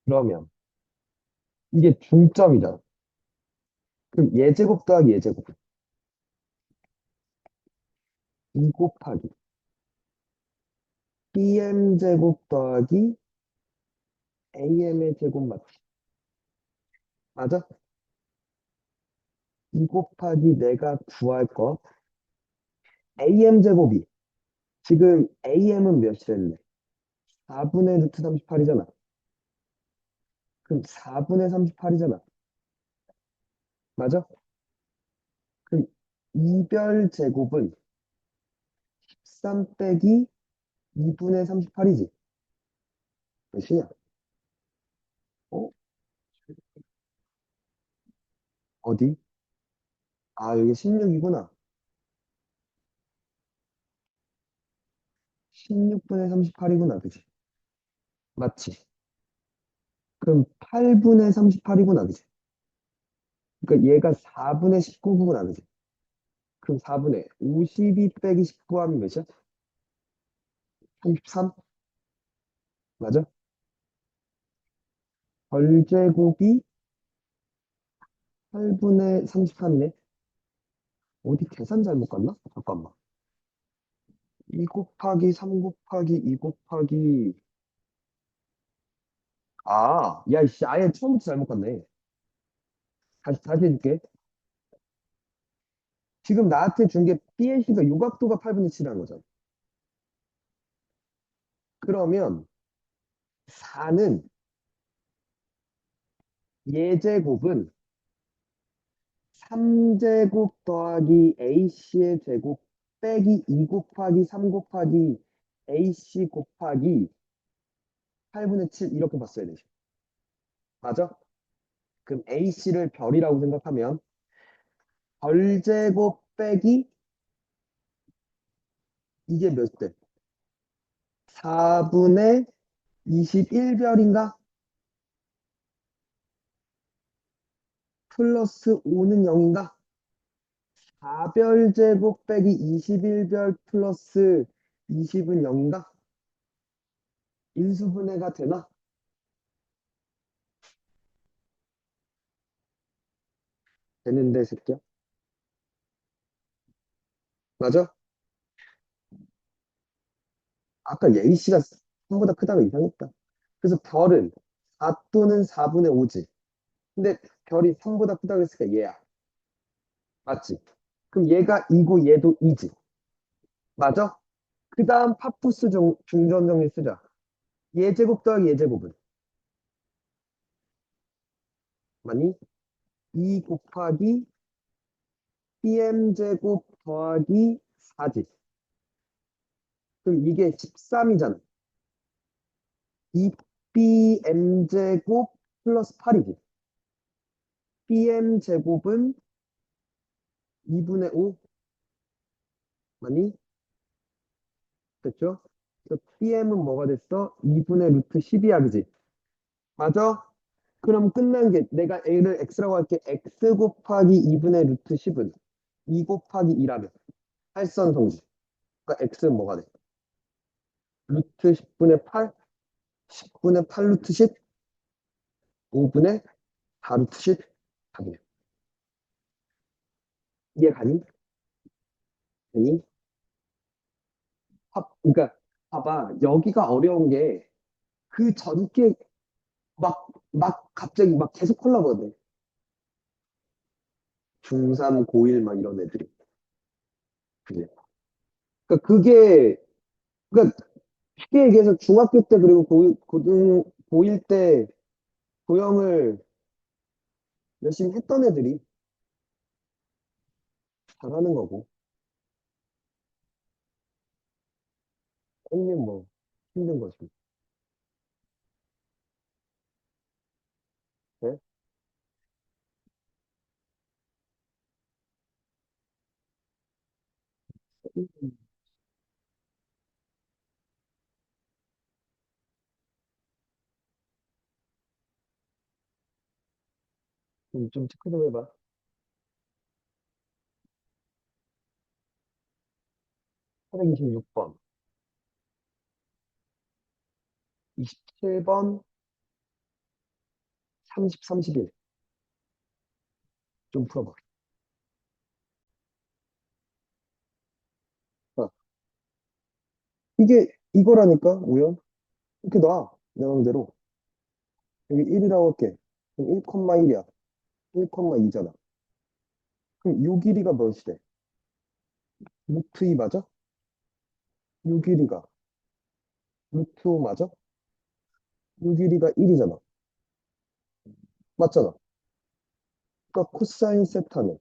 A: 그러면 이게 중점이잖아. 그럼 얘 제곱 더하기 얘 제곱 2 곱하기 bm 제곱 더하기 am의 제곱 맞지? 맞아? 2 곱하기 내가 구할 것 AM 제곱이 지금 AM은 몇이랬네? 4분의 루트 38이잖아. 그럼 4분의 38이잖아. 맞아? 그럼 이별 제곱은 13 빼기 2분의 38이지. 몇이냐? 어? 어디? 아, 여기 16이구나. 16분의 38이구나. 그지? 맞지? 그럼 8분의 38이구나. 그지? 그러니까 얘가 4분의 19구나. 그지? 그럼 4분의 52 빼기 19 하면 몇이야? 33? 맞아? 별제곱이 8분의 33이네. 어디 계산 잘못 갔나? 잠깐만. 2 곱하기 3 곱하기 2 곱하기 야, 씨, 아예 처음부터 잘못 갔네. 다시 해줄게. 지금 나한테 준 게 BNC가 요각도가 8분의 7이라는 거잖아. 그러면 4는 예제곱은 3제곱 더하기 AC의 제곱 빼기 2 곱하기 3 곱하기 AC 곱하기 8분의 7 이렇게 봤어야 되지. 맞아? 그럼 AC를 별이라고 생각하면 별제곱 빼기 이게 몇 대? 4분의 21별인가? 플러스 5는 0인가? 4별 제곱 빼기 21별 플러스 20은 0인가? 인수분해가 되나? 되는데, 새끼야. 맞아? 아까 A씨가 3보다 크다고 이상했다. 그래서 별은 4 또는 4분의 5지. 근데 별이 3보다 크다고 했으니까 얘야. 맞지? 그럼 얘가 2고 얘도 2지. 맞아? 그 다음 파푸스 중전 정리 쓰자. 예제곱 더하기 예제곱은 많이 2 곱하기 bm제곱 더하기 4지. 그럼 이게 13이잖아. 2bm제곱 플러스 8이지. bm제곱은 2분의 5 많이 됐죠? 그래서 bm은 뭐가 됐어? 2분의 루트 12야, 그지? 맞아? 그럼 끝난 게 내가 a를 x라고 할게. x 곱하기 2분의 루트 10은 2 곱하기 2라면 팔선성지. 그러니까 x는 뭐가 돼? 루트 10분의 8? 10분의 8 루트 10? 5분의 4 루트 10? 답이네. 이해 가니? 되니? 그러니까 봐봐. 여기가 어려운 게 그 전께 막 갑자기 막 계속 콜라보네. 중3, 고1 막 이런 애들이. 그지? 그러니까 그러니까 쉽게 얘기해서 중학교 때 그리고 고1 때 고영을 열심히 했던 애들이 잘하는 거고. 형님 뭐 힘든 거지. 네? 좀 체크 좀 해봐. 426번, 27번, 30, 31. 좀 풀어봐. 아, 이게 이거라니까, 우연? 이렇게 놔. 내 맘대로. 여기 1이라고 할게. 그럼 1,1이야. 1,2잖아. 그럼 요 길이가 몇이 돼? 루트 2 맞아? 요 길이가 루트 5 맞아? 요 길이가 1이잖아. 맞잖아. 그러니까 코사인 세타는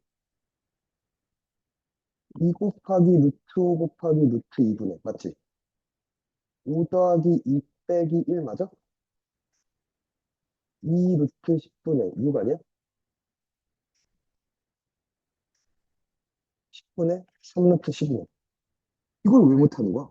A: 2 곱하기 루트 5 곱하기 루트 2분의 맞지? 5 더하기 2 빼기 1 맞아? 2 루트 10분의 6 아니야? 10분의 3 루트 12네. 이걸 왜 못하는 거야?